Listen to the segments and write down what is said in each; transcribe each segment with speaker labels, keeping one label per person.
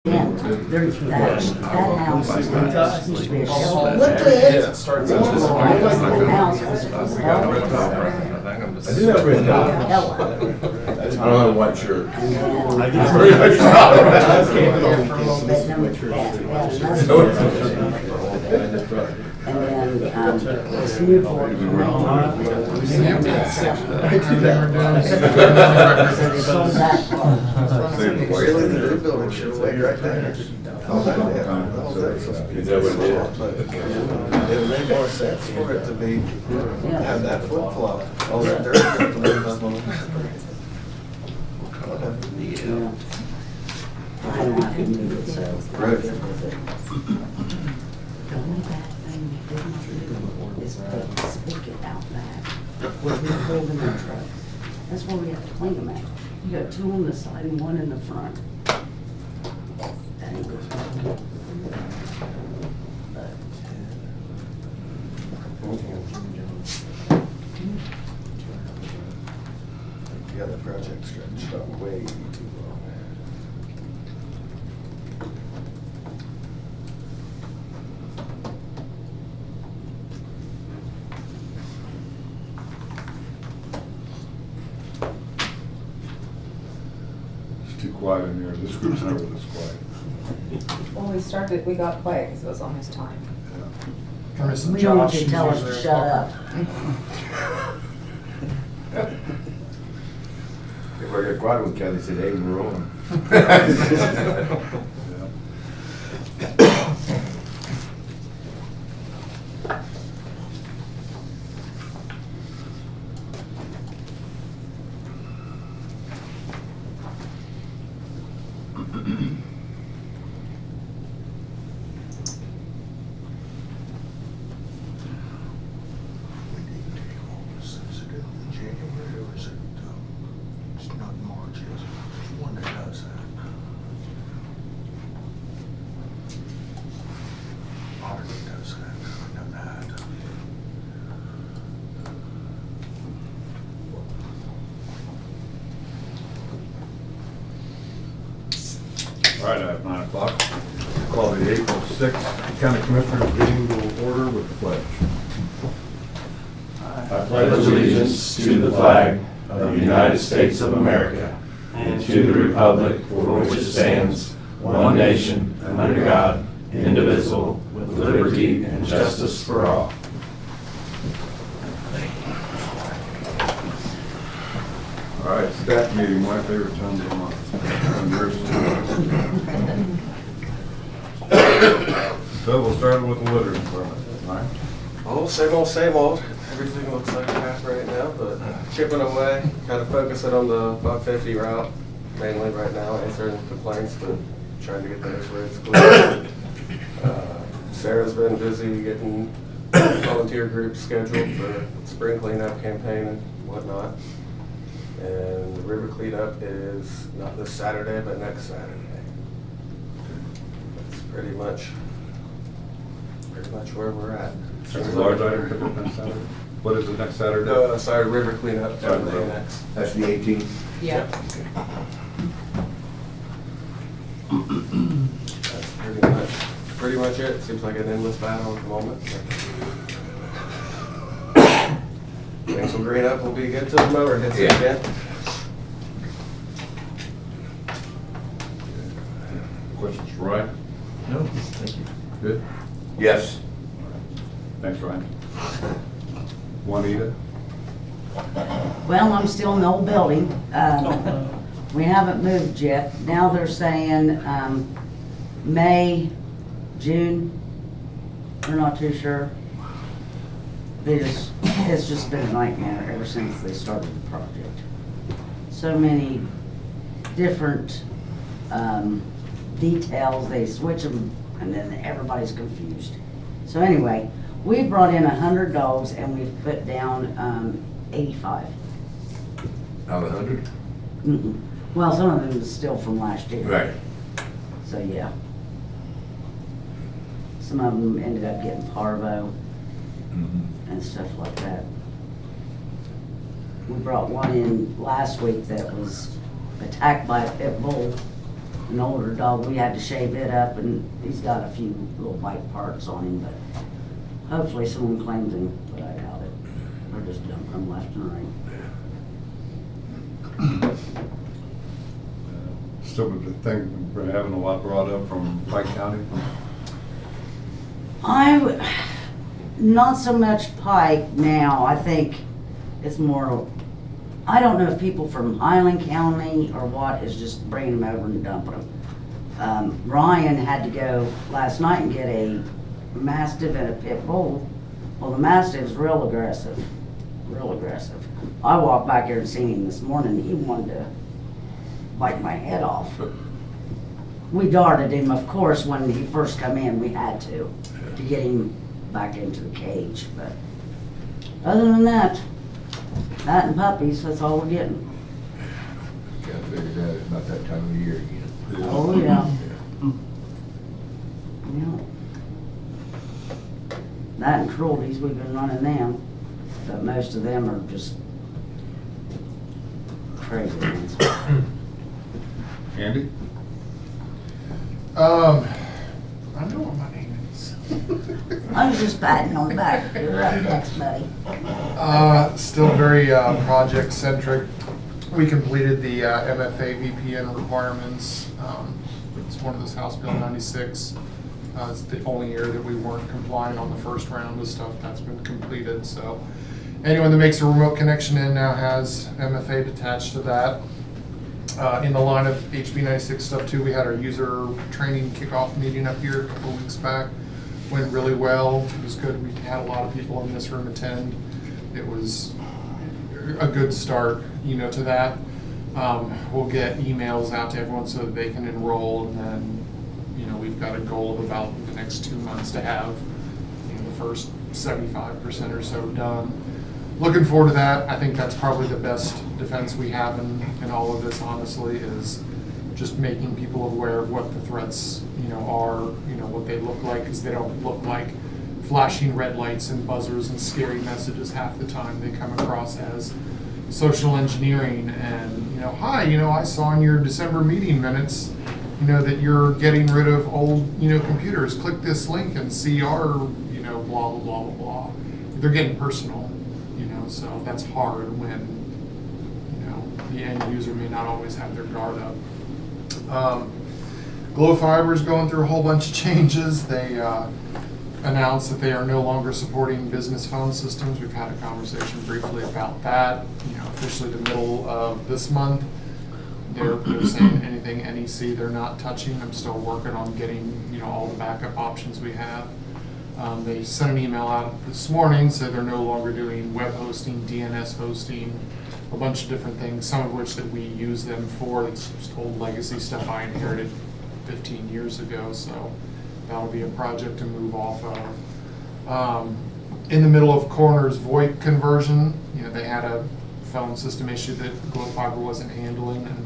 Speaker 1: And there's that house used to be a shelter.
Speaker 2: What the heck?
Speaker 1: The house was for
Speaker 3: I do have written down.
Speaker 1: Ella.
Speaker 3: I don't have a white shirt.
Speaker 1: And then, this Newport. So they sold that part.
Speaker 2: Really, the new building should have laid right there.
Speaker 3: Is that what it is?
Speaker 2: It would make more sense for it to be, have that flip flop, all that dirt. To move up on.
Speaker 1: Yeah. I don't have to move it, so.
Speaker 2: Right.
Speaker 1: The only bad thing they didn't do is put the spigot out back where we're holding the trucks. That's where we have to clean them at. You got two on the side and one in the front. That ain't good. But
Speaker 2: Yeah, the project stretched out way too long.
Speaker 3: It's too quiet in here. This group's never this quiet.
Speaker 4: When we started, we got quiet because it was almost time.
Speaker 1: we don't want you to tell us to shut up.
Speaker 5: If I get quiet when Kelly said, hey, we're on.
Speaker 3: All right, at 9 o'clock, call the April 6th County Commissioners meeting to order with the pledge.
Speaker 6: I pledge allegiance to the flag of the United States of America and to the republic for which it stands, one nation, under God, indivisible, with liberty and justice for all.
Speaker 3: All right, staff meeting, my favorite time of the month. And yours too. So we'll start with the litter department. All right.
Speaker 2: Oh, same old. Everything looks like crap right now, but chipping away, kind of focusing on the buck 50 route, mainly right now, answering complaints, but trying to get those roads clear. Sarah's been busy getting volunteer groups scheduled for spring cleanup campaign and whatnot. And the river cleanup is not this Saturday, but next Saturday. That's pretty much where we're at.
Speaker 3: That's a large item pick up next Saturday. What is it next Saturday?
Speaker 2: No, sorry, river cleanup
Speaker 3: Sorry,
Speaker 2: Saturday
Speaker 3: bro.
Speaker 2: next.
Speaker 5: That's the 18th.
Speaker 4: Yeah.
Speaker 2: That's pretty much it. Seems like an endless battle at the moment. Things will green up, will be good till the mower hits it again.
Speaker 3: Questions for Ryan?
Speaker 5: No, thank you.
Speaker 3: Good?
Speaker 5: Yes.
Speaker 3: Thanks, Ryan. Juanita?
Speaker 1: Well, I'm still in the old building. We haven't moved yet. Now they're saying May, June. We're not too sure. It's just been a nightmare ever since they started the project. So many different details. They switch them and then everybody's confused. So anyway, we brought in 100 dogs and we've put down 85.
Speaker 5: Out of 100?
Speaker 1: Mm-mm. Well, some of them is still from last year.
Speaker 5: Right.
Speaker 1: So, yeah. Some of them ended up getting parvo and stuff like that. We brought one in last week that was attacked by a pit bull an older dog, we had to shave it up, and he's got a few little bite parts on him, but hopefully someone claims him, but I doubt it. They're just dumping him left and right.
Speaker 3: Still the thing we're having a lot brought up from Pike County.
Speaker 1: Not so much Pike now, I think it's more, I don't know if people from Highland County or what is just bringing them over and dumping them. Ryan had to go last night and get a Mastiff and a Pit Bull. Well, the Mastiff's real aggressive, real aggressive. I walked back here and seen him this morning, he wanted to bite my head off. We darted him, of course, when he first come in, we had to get him back into the cage, but other than that and puppies, that's all we're getting.
Speaker 5: Gotta figure that, it's not that time of year again.
Speaker 1: Oh, yeah. Yeah. That and cruelties, we've been running them, but most of them are just crazy ones.
Speaker 3: Andy?
Speaker 7: I know what my name is.
Speaker 1: I was just patting on the back, you're up next, buddy.
Speaker 7: Still very project centric. We completed the MFA VPN requirements. It's one of those House Bill 96. It's the only year that we weren't compliant on the first round of stuff that's been completed. So anyone that makes a remote connection in now has MFA attached to that. In the line of HB 96 stuff too, we had our user training kickoff meeting up here a couple weeks back. Went really well. It was good. We had a lot of people in this room attend. It was a good start, to that. We'll get emails out to everyone so that they can enroll, and then, we've got a goal of about the next 2 months to have, the first 75% or so done. Looking forward to that. I think that's probably the best defense we have in all of this, honestly, is just making people aware of what the threats, are, what they look like, because they don't look like flashing red lights and buzzers and scary messages half the time. They come across as social engineering and, hi, I saw in your December meeting minutes, that you're getting rid of old, computers. Click this link and see our, blah, blah, blah, blah, blah. They're getting personal, so that's hard when, the end user may not always have their guard up. Glow Fiber's going through a whole bunch of changes. They announced that they are no longer supporting business phone systems. We've had a conversation briefly about that. Officially the middle of this month. They're saying anything NEC they're not touching. I'm still working on getting all the backup options we have. They sent an email out this morning, said they're no longer doing web hosting, DNS hosting, a bunch of different things, some of which that we use them for. It's just old legacy stuff I inherited 15 years ago, so that'll be a project to move off of. In the middle of Coroner's VoIP conversion, they had a phone system issue that Glow Fiber wasn't handling, and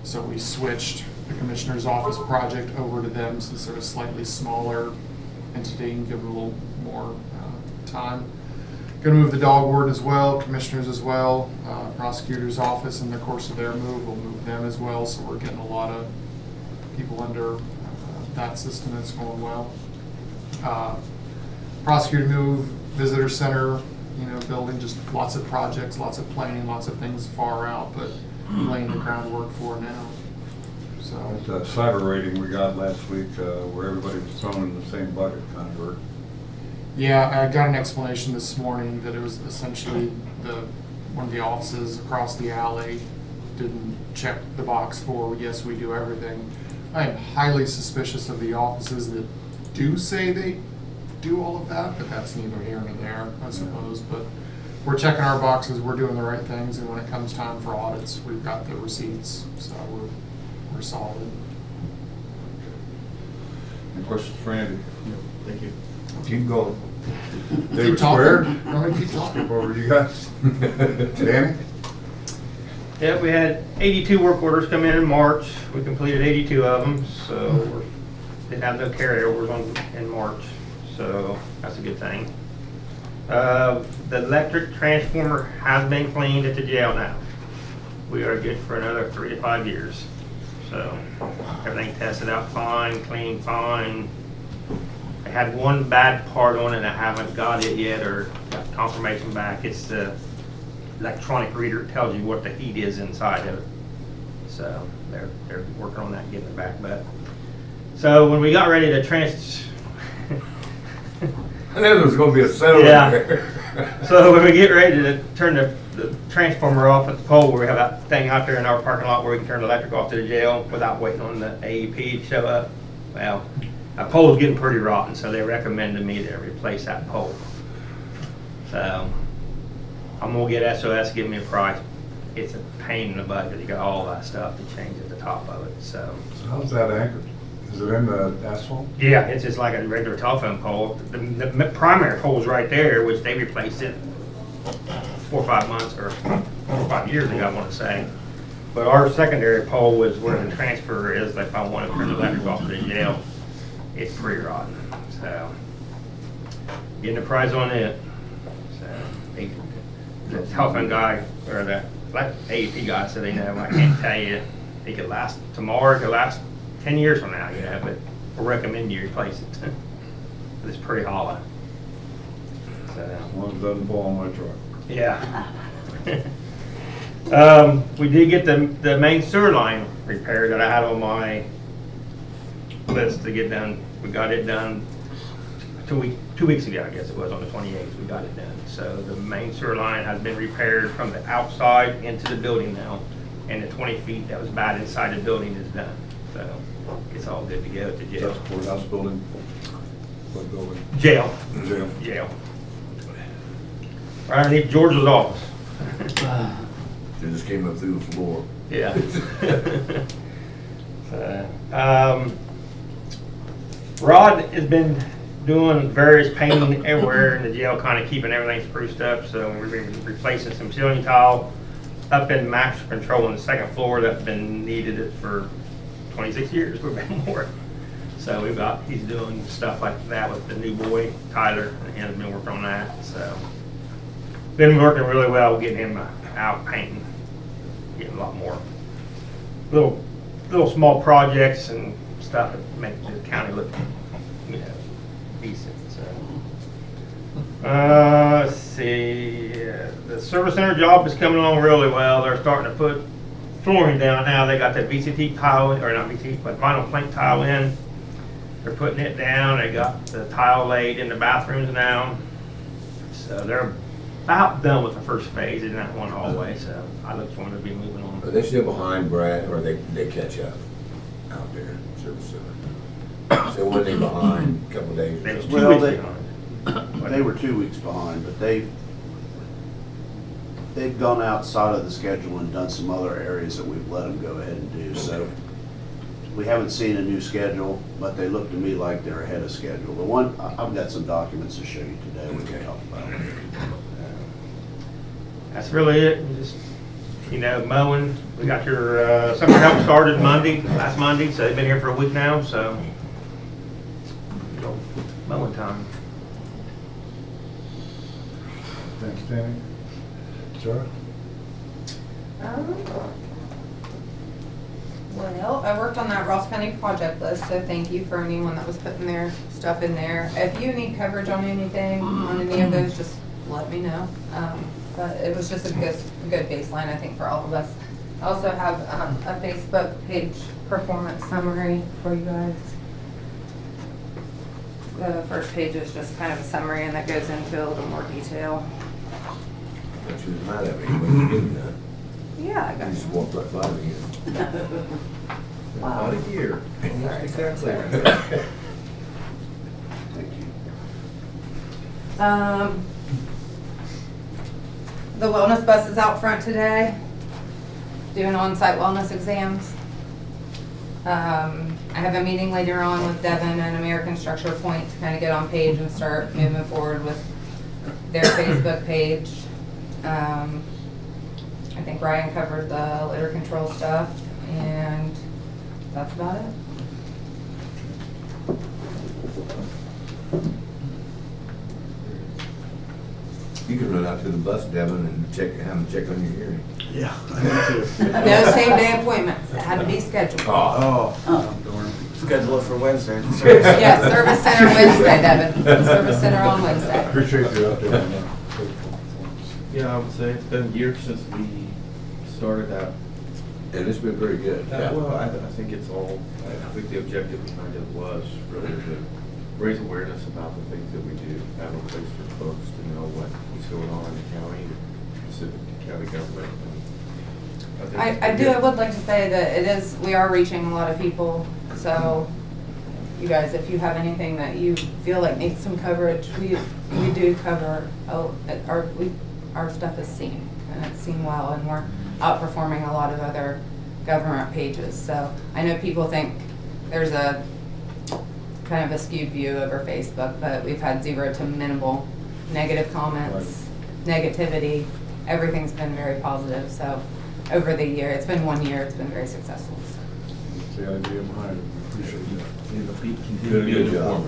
Speaker 7: so we switched the Commissioner's Office project over to them since they're a slightly smaller entity and give them a little more time. Going to move the dog ward as well, commissioners as well, prosecutor's office in the course of their move, we'll move them as well, so we're getting a lot of people under that system. That's going well. Prosecutor move, visitor center, building, just lots of projects, lots of planning, lots of things far out, but laying the groundwork for now. So
Speaker 3: That cyber rating we got last week, where everybody was thrown in the same bucket, kind of hurt.
Speaker 7: yeah, I got an explanation this morning that it was essentially one of the offices across the alley didn't check the box for yes, we do everything. I am highly suspicious of the offices that do say they do all of that, but that's neither here nor there, I suppose. But we're checking our boxes, we're doing the right things, and when it comes time for audits, we've got the receipts, so we're solid.
Speaker 3: Any questions for Andy?
Speaker 5: Thank you. Keep going.
Speaker 3: David
Speaker 7: Keep
Speaker 3: Square?
Speaker 7: talking. I'm gonna keep talking.
Speaker 3: Skip over to you guys. Danny?
Speaker 8: Yeah, we had 82 work orders come in March. We completed 82 of them, so we didn't have no carryovers in March, so that's a good thing. The electric transformer has been cleaned at the jail now. We are good for another 3 to 5 years. So everything tested out fine, clean fine. I had one bad part on it, and I haven't got it yet or got confirmation back. It's the electronic reader. It tells you what the heat is inside of it. So they're working on that, getting it back. But so when we got ready to
Speaker 5: I knew there was gonna be a settlement
Speaker 8: Yeah.
Speaker 5: there.
Speaker 8: so when we get ready to turn the transformer off at the pole, where we have that thing out there in our parking lot where we can turn the electric off to the jail without waiting on the AEP to show up, well, that pole's getting pretty rotten, so they recommended me to replace that pole. So I'm gonna get SOS to give me a price. It's a pain in the butt because you got all that stuff to change at the top of it. So
Speaker 3: How's that anchored? Is it in the asphalt?
Speaker 8: yeah, it's just like a regular telephone pole. The primary pole's right there, which they replaced it 4 or 5 months or 4 or 5 years ago, I want to say. But our secondary pole was where the transfer is. Like if I want to turn the electric off to the jail, it's pretty rotten. So getting a price on it. So the telephone guy or the AEP guy said, I can't tell you. It could last tomorrow. It could last 10 years from now, but we'll recommend you replace it. It's pretty hollow. So,
Speaker 3: As long as it doesn't fall on my truck.
Speaker 8: yeah. We did get the main sewer line repaired that I had on my list to get done. We got it done 2 weeks ago, I guess it was, on the 28th. We got it done. So the main sewer line has been repaired from the outside into the building now, and the 20 feet that was bad inside the building is done. So it's all good to go to jail.
Speaker 3: That's the courthouse building? What building?
Speaker 8: Jail.
Speaker 3: Jail.
Speaker 8: Jail. Right underneath George's office.
Speaker 5: It just came up through the floor.
Speaker 8: Yeah. Rod has been doing various painting everywhere in the jail, kind of keeping everything spruced up. So we've been replacing some ceiling tile up in master control on the second floor that's been needed it for 26 years. We've been more. So he's doing stuff like that with the new boy, Tyler, and he has been working on that. So been working really well getting him out painting, getting a lot more little small projects and stuff that make the county look, decent. So let's see, the service center job is coming along really well. They're starting to put flooring down now. They got that VCT tile, or not VCT, but vinyl plank tile in. They're putting it down. They got the tile laid in the bathrooms now. So they're about done with the first phase in that one hallway. So I look for them to be moving on.
Speaker 5: Are they still behind Brad, or they catch up out there, service center? So when they behind, a couple of days?
Speaker 8: They was
Speaker 5: or
Speaker 8: 2
Speaker 5: something?
Speaker 9: Well,
Speaker 8: weeks
Speaker 9: they-
Speaker 8: behind.
Speaker 9: They were 2 weeks behind, but they've gone outside of the schedule and done some other areas that we've let them go ahead and do. So we haven't seen a new schedule, but they look to me like they're ahead of schedule. The one, I've got some documents to show you today we can talk about.
Speaker 8: That's really it. Just, mowing. We got your summer help started last Monday, so they've been here for a week now, so mowing time.
Speaker 3: Thanks, Danny. Sarah?
Speaker 4: Well, I worked on that Ross County project list, so thank you for anyone that was putting their stuff in there. If you need coverage on anything, on any of those, just let me know. But it was just a good baseline, I think, for all of us. I also have a Facebook page performance summary for you guys. The first page is just kind of a summary, and that goes into a little more detail.
Speaker 5: But she was mad at me when you did that.
Speaker 4: Yeah, I
Speaker 5: I
Speaker 4: got
Speaker 5: just
Speaker 4: you.
Speaker 5: walked right by me.
Speaker 4: Wow.
Speaker 5: Not a year.
Speaker 4: Sorry,
Speaker 5: Exactly.
Speaker 4: sorry.
Speaker 9: Thank you.
Speaker 4: The wellness bus is out front today, doing on-site wellness exams. I have a meeting later on with Devin and American Structure Point to kind of get on page and start moving forward with their Facebook page. I think Ryan covered the litter control stuff, and that's about it.
Speaker 5: You can run out to the bus, Devin, and have them check on your hearing.
Speaker 6: Yeah, I do too.
Speaker 4: No same-day appointments, it had to be scheduled.
Speaker 6: Oh,
Speaker 1: Oh,
Speaker 2: Schedule it for Wednesday.
Speaker 4: Yeah, Service Center Wednesday, Devin. Service Center on Wednesday.
Speaker 3: Appreciate you out there on that.
Speaker 10: Yeah, I would say it's been years since we started that.
Speaker 5: And it's been pretty good.
Speaker 10: Well, I think it's all, I think the objective behind it was really to raise awareness about the things that we do, have a place for folks to know what's going on in the county, specific to county government. And
Speaker 4: I would like to say that it is, we are reaching a lot of people, so you guys, if you have anything that you feel like needs some coverage, we do cover, our stuff is seen, and it's seen well, and we're outperforming a lot of other government pages. So I know people think there's a kind of a skewed view over Facebook, but we've had 0 to minimal negative comments, negativity. Everything's been very positive. So over the year, it's been 1 year, it's been very successful. So.
Speaker 3: That's the idea behind it. Appreciate that.
Speaker 5: Good job.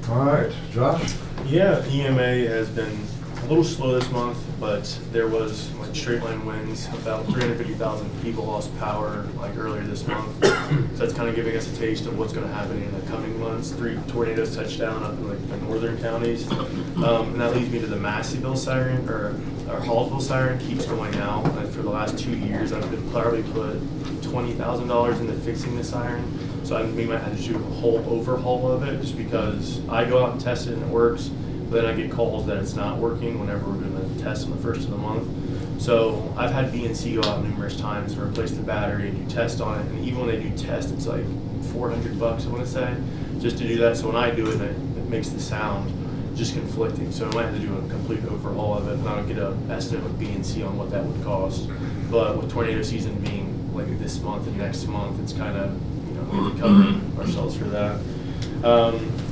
Speaker 3: All right, Josh?
Speaker 6: yeah, EMA has been a little slow this month, but there was like straight line winds. About 350,000 people lost power like earlier this month. So that's kind of giving us a taste of what's going to happen in the coming months. 3 tornadoes touched down up in like the northern counties, and that leads me to the Masseyville siren, or Hallsville siren keeps going out. And for the last 2 years, I've been probably put $20,000 into fixing the siren. So we might have to do a whole overhaul of it, just because I go out and test it and it works. But then I get calls that it's not working whenever we're going to test on the first of the month. So I've had BNC go out numerous times to replace the battery and do test on it. And even when they do test, it's like $400, I want to say, just to do that. So when I do it, it makes the sound just conflicting. So I might have to do a complete overhaul of it, and I'll get an estimate with BNC on what that would cost. But with tornado season being like this month and next month, it's kind of, we're covering ourselves for that.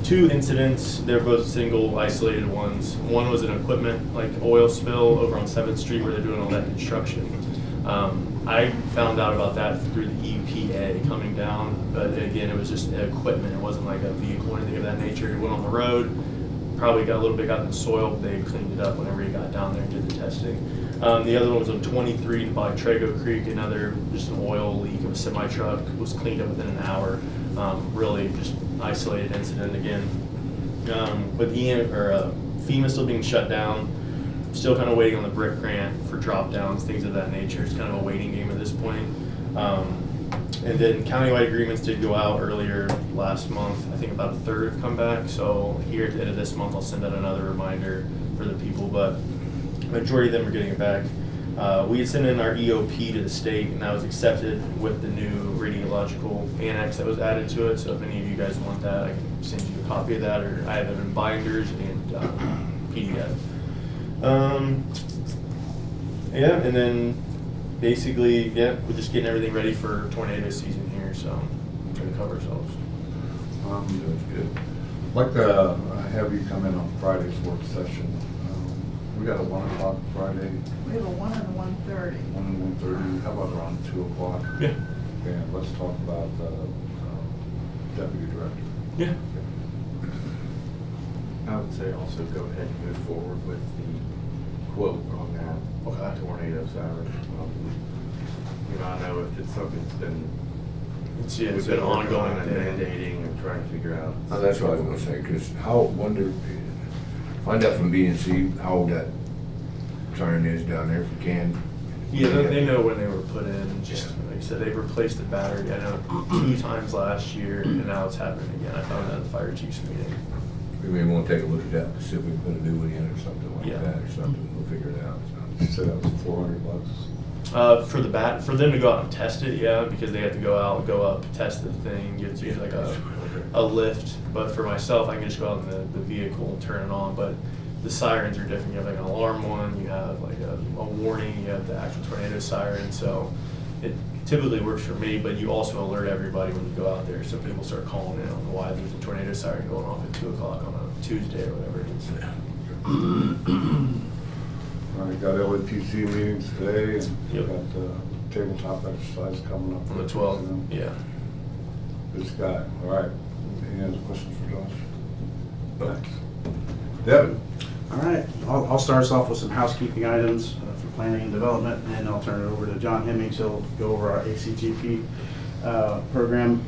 Speaker 6: 2 incidents, they're both single isolated ones. One was an equipment like oil spill over on 7th Street where they're doing all that construction. I found out about that through the EPA coming down, but again, it was just equipment. It wasn't like a vehicle or anything of that nature. It went on the road, probably got a little bit got in the soil. They cleaned it up whenever he got down there and did the testing. The other one was on 23 by Trago Creek, another just an oil leak of a semi-truck, was cleaned up within an hour. Really just isolated incident again. With FEMA still being shut down, still kind of waiting on the BRIC grant for drop downs, things of that nature. It's kind of a waiting game at this point. And then countywide agreements did go out earlier last month. I think about a third have come back. So here at the end of this month, I'll send out another reminder for the people, but majority of them are getting it back. We had sent in our EOP to the state, and that was accepted with the new radiological annex that was added to it. So if any of you guys want that, I can send you a copy of that, or I have it in binders and PDF. Yeah, and then basically, yeah, we're just getting everything ready for tornado season here, so we're gonna cover ourselves.
Speaker 3: That's good. I'd like to have you come in on Friday's work session. We got a 1 o'clock Friday.
Speaker 11: We have a 1 and a 1:30.
Speaker 3: 1 and 1:30. How about around 2 o'clock?
Speaker 6: Yeah.
Speaker 3: And let's talk about the deputy director.
Speaker 6: Yeah.
Speaker 10: I would say also go ahead and move forward with the quote on that tornado siren. I know if it's something that's been
Speaker 6: It's
Speaker 10: we've
Speaker 6: been
Speaker 10: been
Speaker 6: ongoing
Speaker 10: and
Speaker 6: thing.
Speaker 10: mandating and trying to figure out.
Speaker 5: Oh, that's what I was gonna say, because find out from B&C how old that siren is down there if you can.
Speaker 6: Yeah, they know when they were put in. Just like I said, they replaced the battery. I know 2 times last year, and now it's happening again. I found that at the fire chief's meeting.
Speaker 5: We may want to take a look at that, to see if we can put a new one in or something like
Speaker 6: Yeah.
Speaker 5: that, or something. We'll figure it out.
Speaker 3: You said that was $400.
Speaker 6: For them to go out and test it, yeah, because they have to go out, go up, test the thing. You have to use like a lift. But for myself, I can just go out in the vehicle and turn it on. But the sirens are different. You have like an alarm one, you have like a warning, you have the actual tornado siren. So it typically works for me, but you also alert everybody when you go out there. So people start calling in on why there's a tornado siren going off at 2 o'clock on a Tuesday or whatever it is.
Speaker 3: All right, got LATC meetings today, and
Speaker 6: Yep.
Speaker 3: got the tabletop exercise coming up.
Speaker 6: On the 12th, yeah.
Speaker 3: Good Sky. All right. Any other questions for Josh? Thanks. Devin?
Speaker 12: All right, I'll start us off with some housekeeping items for planning and development, and then I'll turn it over to John Hemmings. He'll go over our ACGP program.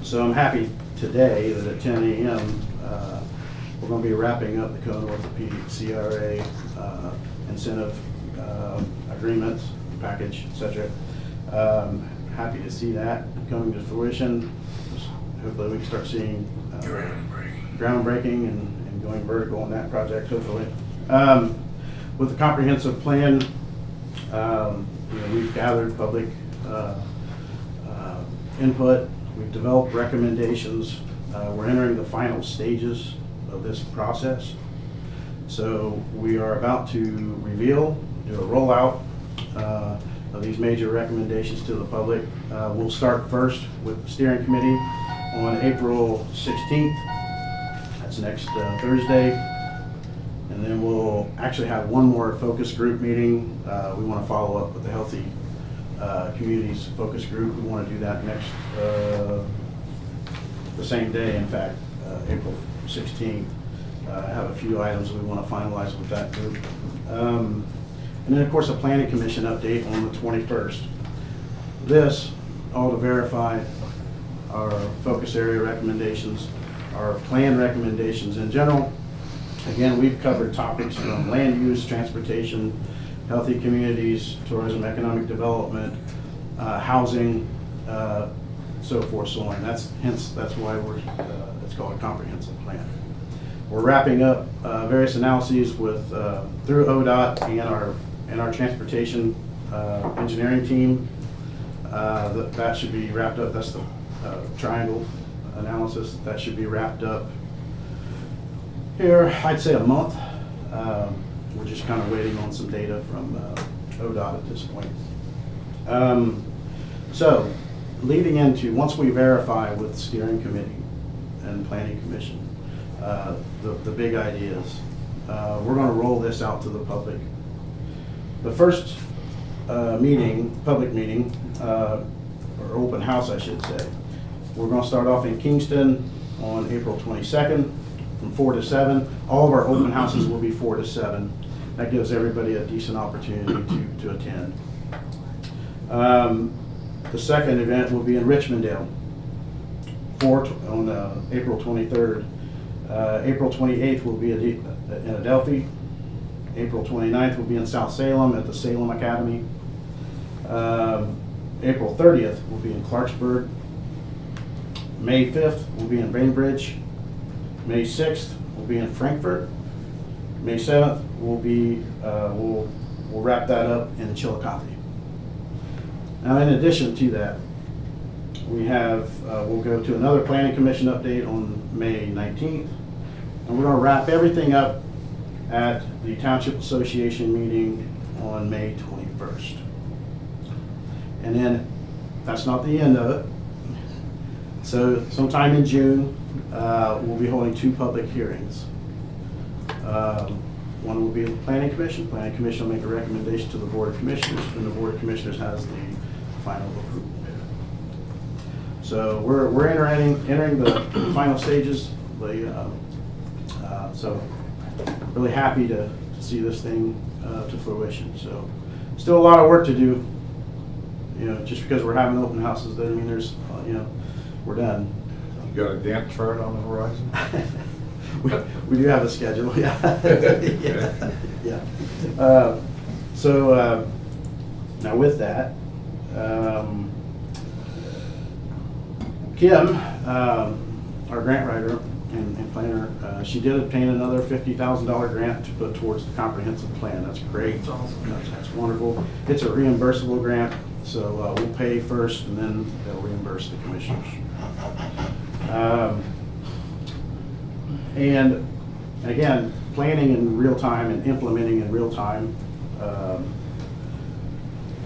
Speaker 12: So I'm happy today that at 10 a.m. We're going to be wrapping up the Cone Orthopedic CRA incentive agreements, package, etc. Happy to see that coming to fruition. Hopefully we can start seeing groundbreaking and going vertical on that project, hopefully. With the comprehensive plan, we've gathered public input. We've developed recommendations. We're entering the final stages of this process. So we are about to do a rollout of these major recommendations to the public. We'll start first with the steering committee on April 16th. That's next Thursday. And then we'll actually have one more focus group meeting. We want to follow up with the Healthy Communities focus group. We want to do that next, the same day, in fact, April 16th. I have a few items we want to finalize with that group. And then, of course, a planning commission update on the 21st. This, all to verify our focus area recommendations, our plan recommendations in general. Again, we've covered topics from land use, transportation, healthy communities, tourism, economic development, housing, so forth, so on. That's why it's called a comprehensive plan. We're wrapping up various analyses with through ODOT and our transportation engineering team. That should be wrapped up. That's the triangle analysis. That should be wrapped up here, I'd say a month. We're just kind of waiting on some data from ODOT at this point. So leading into, once we verify with the steering committee and planning commission, the big ideas, we're going to roll this out to the public. The first public meeting, or open house I should say, we're going to start off in Kingston on April 22nd from 4 to 7. All of our open houses will be 4 to 7. That gives everybody a decent opportunity to attend. The second event will be in Richmondale on April 23rd. April 28th will be in Adelphi. April 29th will be in South Salem at the Salem Academy. April 30th will be in Clarksburg. May 5th will be in Bainbridge. May 6th will be in Frankfort. May 7th will be, we'll wrap that up in Chillicothe. Now, in addition to that, we have, we'll go to another Planning Commission update on May 19th. And we're going to wrap everything up at the Township Association meeting on May 21st. And then, that's not the end of it. So sometime in June, we'll be holding 2 public hearings. One will be the Planning Commission. Planning Commission will make a recommendation to the Board of Commissioners, and the Board of Commissioners has the final approval. So we're entering the final stages. So really happy to see this thing to fruition. So still a lot of work to do. You know, just because we're having open houses doesn't mean there's, we're done.
Speaker 3: You got a Gantt chart on the horizon?
Speaker 12: we do have a schedule, yeah. Yeah. So now with that, Kim, our grant writer and planner, she did obtain another $50,000 grant to put towards the comprehensive plan. That's great. That's awesome. That's wonderful. It's a reimbursable grant, so we'll pay first and then they'll reimburse the commissioners. And again, planning in real time and implementing in real time.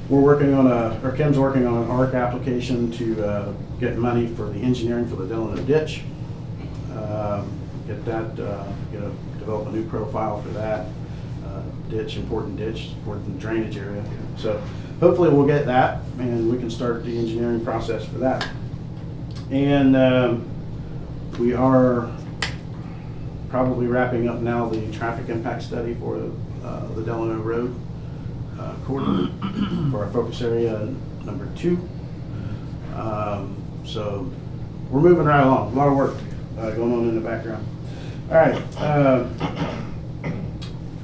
Speaker 12: We're working on Kim's working on an ARC application to get money for the engineering for the Delano ditch. Get that, develop a new profile for that important drainage area. So hopefully we'll get that and we can start the engineering process for that. And we are probably wrapping up now the traffic impact study for the Delano Road corridor for our focus area number 2. So we're moving right along. A lot of work going on in the background. All right.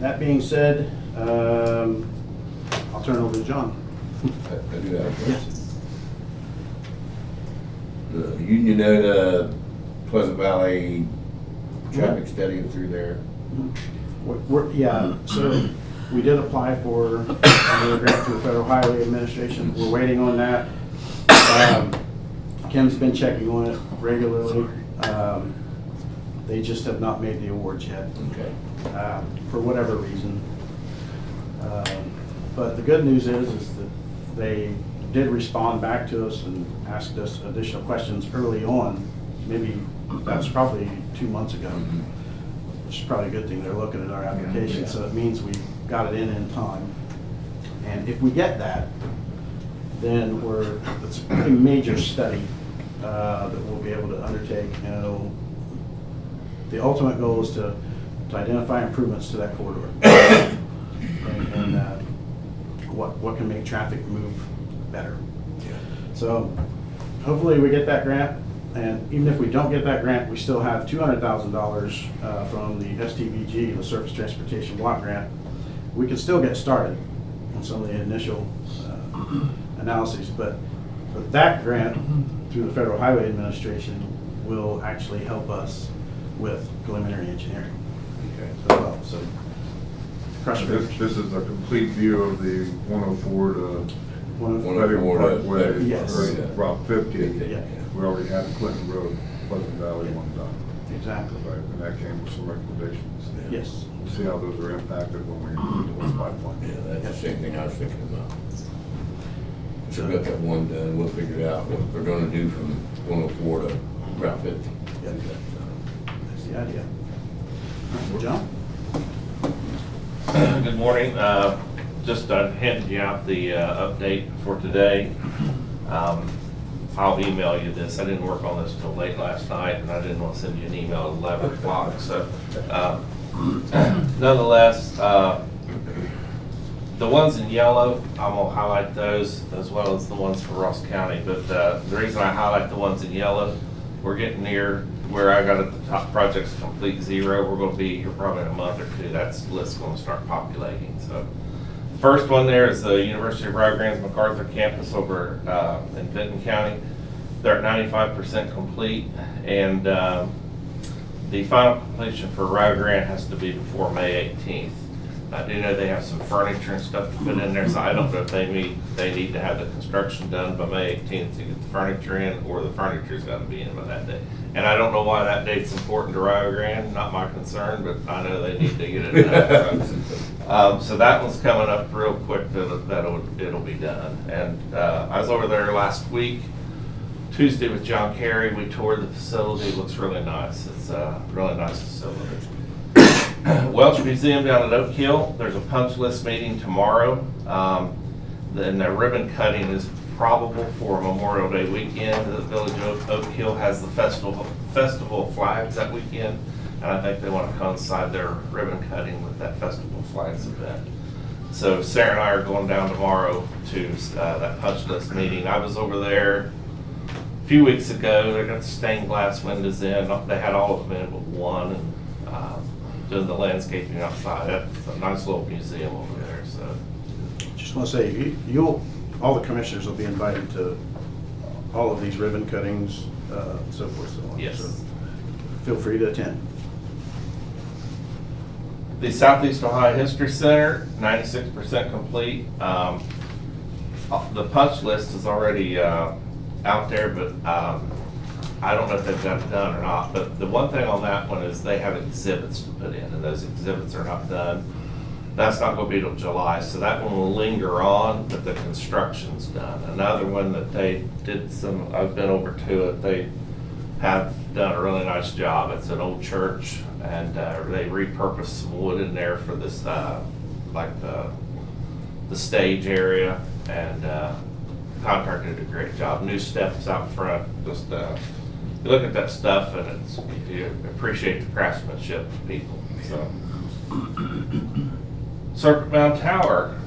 Speaker 12: That being said, I'll turn it over to John.
Speaker 5: I do have a question.
Speaker 12: Yes.
Speaker 5: The Union Pleasant Valley traffic study through there.
Speaker 12: Yeah, so we did apply for a grant through the Federal Highway Administration. We're waiting on that. Kim's been checking on it regularly. They just have not made the awards yet.
Speaker 5: Okay.
Speaker 12: For whatever reason. But the good news is that they did respond back to us and asked us additional questions early on. Maybe that's probably 2 months ago, which is probably a good thing. They're looking at our application,
Speaker 5: Yeah.
Speaker 12: so it means we got it in time. And if we get that, then it's a pretty major study that we'll be able to undertake. The ultimate goal is to identify improvements to that corridor and what can make traffic move better. So hopefully we get that grant, and even if we don't get that grant, we still have $200,000 from the STVG, the Surface Transportation Block Grant. We can still get started on some of the initial analyses, but that grant through the Federal Highway Administration will actually help us with preliminary engineering.
Speaker 5: Okay.
Speaker 12: As well. So crush
Speaker 3: This is a complete view of the 104 to
Speaker 12: one of
Speaker 5: 104 to
Speaker 3: Parkway,
Speaker 12: Yes.
Speaker 3: or Route 50.
Speaker 12: Yeah.
Speaker 3: We already had Clinton Road, Pleasant Valley one done.
Speaker 12: Exactly.
Speaker 3: Right, and that came with some recommendations.
Speaker 12: Yes.
Speaker 3: We'll see how those are impacted when we do this pipeline.
Speaker 5: Yeah, that's the same thing I was thinking about. So we got that one done, we'll figure out what we're gonna do from 104 to Route 50.
Speaker 12: Yeah. That's the idea. All right, John?
Speaker 6: Good morning. Just handed you out the update for today. I'll email you this. I didn't work on this till late last night, and I didn't want to send you an email at 11 o'clock. So nonetheless, the ones in yellow, I'm going to highlight those as well as the ones for Ross County. But the reason I highlight the ones in yellow, we're getting near where I got at the top projects complete 0. We're going to be here probably in a month or 2. That list's going to start populating. So the first one there is the University of Rio Grande's MacArthur campus over in Benton County. They're at 95% complete, and the final completion for Rio Grande has to be before May 18th. I do know they have some furniture and stuff to put in there, so I don't know if they need to have the construction done by May 18th to get the furniture in, or the furniture's got to be in by that day. And I don't know why that date's important to Rio Grande, not my concern, but I know they need to get it done. So that one's coming up real quick, it'll be done. And I was over there last week, Tuesday with John Kerry. We toured the facility. It looks really nice. It's a really nice facility. Welch Museum down at Oak Hill, there's a punch list meeting tomorrow. Then the ribbon cutting is probable for Memorial Day weekend. The Village of Oak Hill has the festival of flags that weekend, and I think they want to coincide their ribbon cutting with that festival of flags event. So Sarah and I are going down tomorrow to that punch list meeting. I was over there a few weeks ago. They got the stained glass windows in. They had all of them in but one, and doing the landscaping outside. That's a nice little museum over there. So
Speaker 12: Just want to say, all the commissioners will be invited to all of these ribbon cuttings, so forth, so on.
Speaker 6: Yes.
Speaker 12: So feel free to attend.
Speaker 6: the Southeast Ohio History Center, 96% complete. The punch list is already out there, but I don't know if they've got it done or not. But the one thing on that one is they have exhibits to put in, and those exhibits are not done. That's not going to be till July, so that one will linger on, but the construction's done. Another one that they did I've been over to it, they have done a really nice job. It's an old church, and they repurposed some wood in there for this, like the stage area, and contractor did a great job. New steps out front, just
Speaker 13: you look at that stuff and it's, you appreciate the craftsmanship of people, so. Serpent Mound Tower,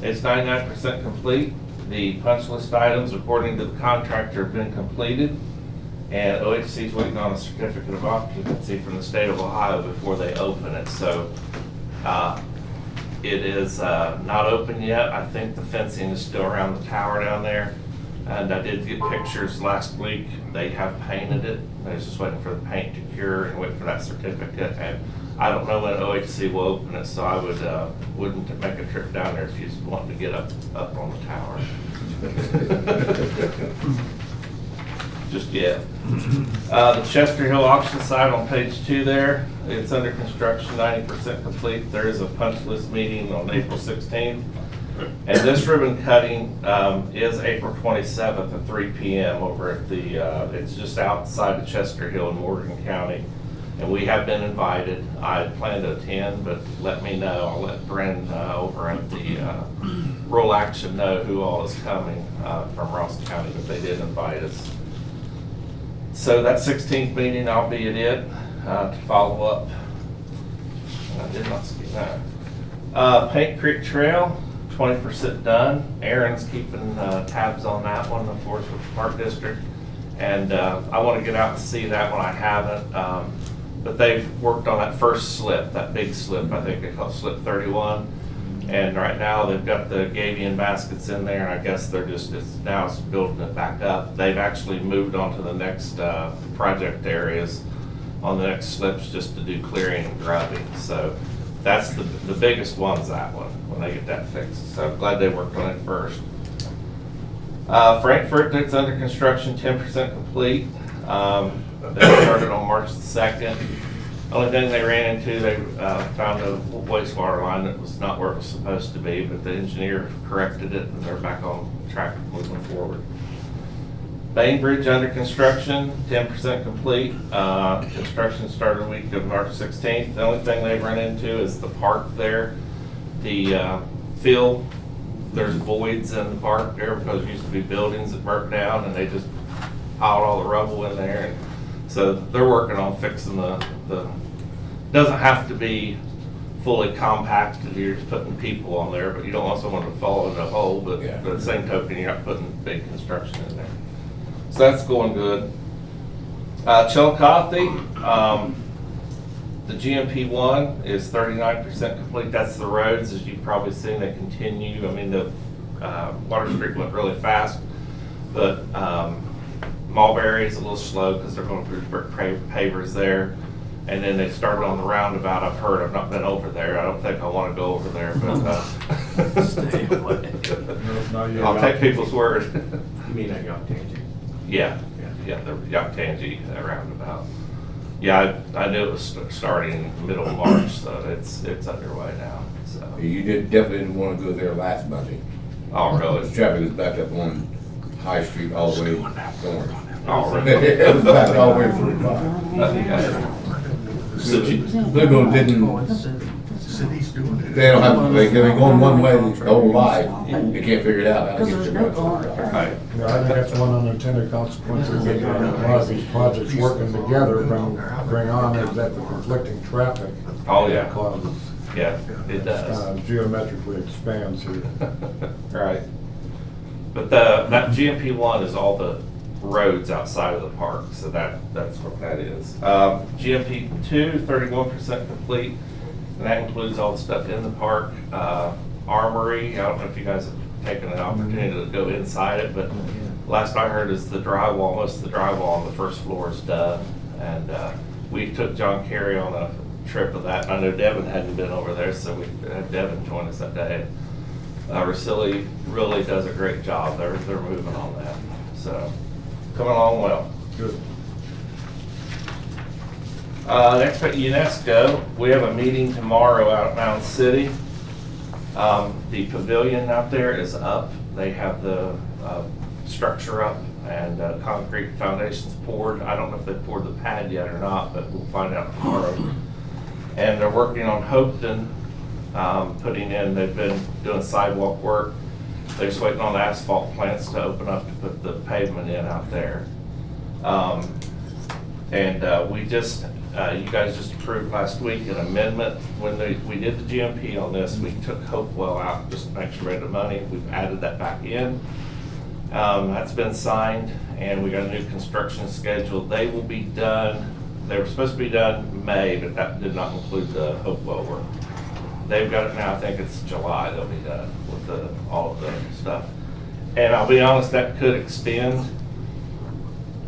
Speaker 13: it's 99% complete. The punch list items, according to the contractor, have been completed. And OHC is waiting on a certificate of occupancy from the state of Ohio before they open it. So it is not open yet. I think the fencing is still around the tower down there. And I did get pictures last week. They have painted it. They're just waiting for the paint to cure and wait for that certificate. And I don't know when OHC will open it, so I wouldn't make a trip down there if you want to get up on the tower. Just yet. The Chester Hill auction site on page 2 there, it's under construction, 90% complete. There is a punch list meeting on April 16th. And this ribbon cutting is April 27th at 3 p.m. over at the, it's just outside of Chester Hill in Morgan County. And we have been invited. I plan to attend, but let me know. I'll let Bren over at the Rural Action know who all is coming from Ross County, but they did invite us. So that 16th meeting, I'll be at it to follow up. I did not see that. Paint Creek Trail, 20% done. Aaron's keeping tabs on that one, of course, with the Park District. And I want to get out and see that one. I haven't. But they've worked on that first slip, that big slip, I think they call it slip 31. And right now they've got the Gabion baskets in there, and I guess they're just, now it's building it back up. They've actually moved on to the next project areas on the next slips just to do clearing and grubbing. So that's the biggest one's that one, when they get that fixed. So I'm glad they worked on it first. Frankfurt, that's under construction, 10% complete. They started on March the 2nd. Only thing they ran into, they found a wastewater line that was not where it was supposed to be, but the engineer corrected it and they're back on track moving forward. Bainbridge under construction, 10% complete. Construction started the week of March 16th. The only thing they've run into is the park there. The field, there's voids in the park there because there used to be buildings that burnt down and they just piled all the rubble in there. And so they're working on fixing the doesn't have to be fully compacted. You're just putting people on there, but you don't want someone to fall in a hole. But at the same token, you're not putting big construction in there. So that's going good. Chillicothe, the GMP1 is 39% complete. That's the roads, as you've probably seen, they continue. I mean, the Water Street went really fast, but Mulberry is a little slow because they're going through pavers there. And then they started on the roundabout. I've heard. I've not been over there. I don't think I want to go over there, but
Speaker 10: Stay away.
Speaker 13: I'll take people's word.
Speaker 10: You mean at Yaktangi?
Speaker 13: Yeah, the Yaktangi roundabout. Yeah, I knew it was starting in the middle of March, so it's underway now. So
Speaker 5: You definitely didn't want to go there last Monday.
Speaker 13: Oh, really?
Speaker 5: The traffic was backed up on High Street all the way north.
Speaker 13: Oh, really?
Speaker 5: It was backed all the way through. Louisville didn't,
Speaker 3: City's doing it.
Speaker 5: they don't have, they're going one way their whole life. They can't figure it out how to
Speaker 1: Because
Speaker 5: get
Speaker 1: there's
Speaker 5: your
Speaker 1: no
Speaker 5: roads.
Speaker 1: going.
Speaker 13: Right.
Speaker 14: Yeah, I think that's one unintended consequence of getting a lot of these projects working together, bring on is that the conflicting traffic.
Speaker 13: Oh, yeah.
Speaker 14: Causes,
Speaker 13: Yeah, it does.
Speaker 14: geometrically expands here.
Speaker 13: Right. But that GMP1 is all the roads outside of the park, so that's what that is. GMP2, 31% complete, and that includes all the stuff in the park. Armory, I don't know if you guys have taken an opportunity to go inside it, but last I heard is the drywall, most of the drywall on the first floor is done. And we took John Kerry on a trip of that. I know Devin hadn't been over there, so we had Devin join us that day. Rosilli really does a great job. They're moving on that. So coming along well.
Speaker 14: Good.
Speaker 13: Next at UNESCO, we have a meeting tomorrow out at Mountain City. The pavilion out there is up. They have the structure up and concrete foundations poured. I don't know if they poured the pad yet or not, but we'll find out tomorrow. And they're working on Hopeton, putting in, they've been doing sidewalk work. They're just waiting on the asphalt plants to open up to put the pavement in out there. We just, you guys just approved last week an amendment. When we did the GMP on this, we took Hopewell out just to make sure we had the money. We've added that back in. That's been signed, and we got a new construction schedule. They will be done, they were supposed to be done May, but that did not include the Hopewell work. They've got it now, I think it's July they'll be done with all of the stuff. And I'll be honest, that could extend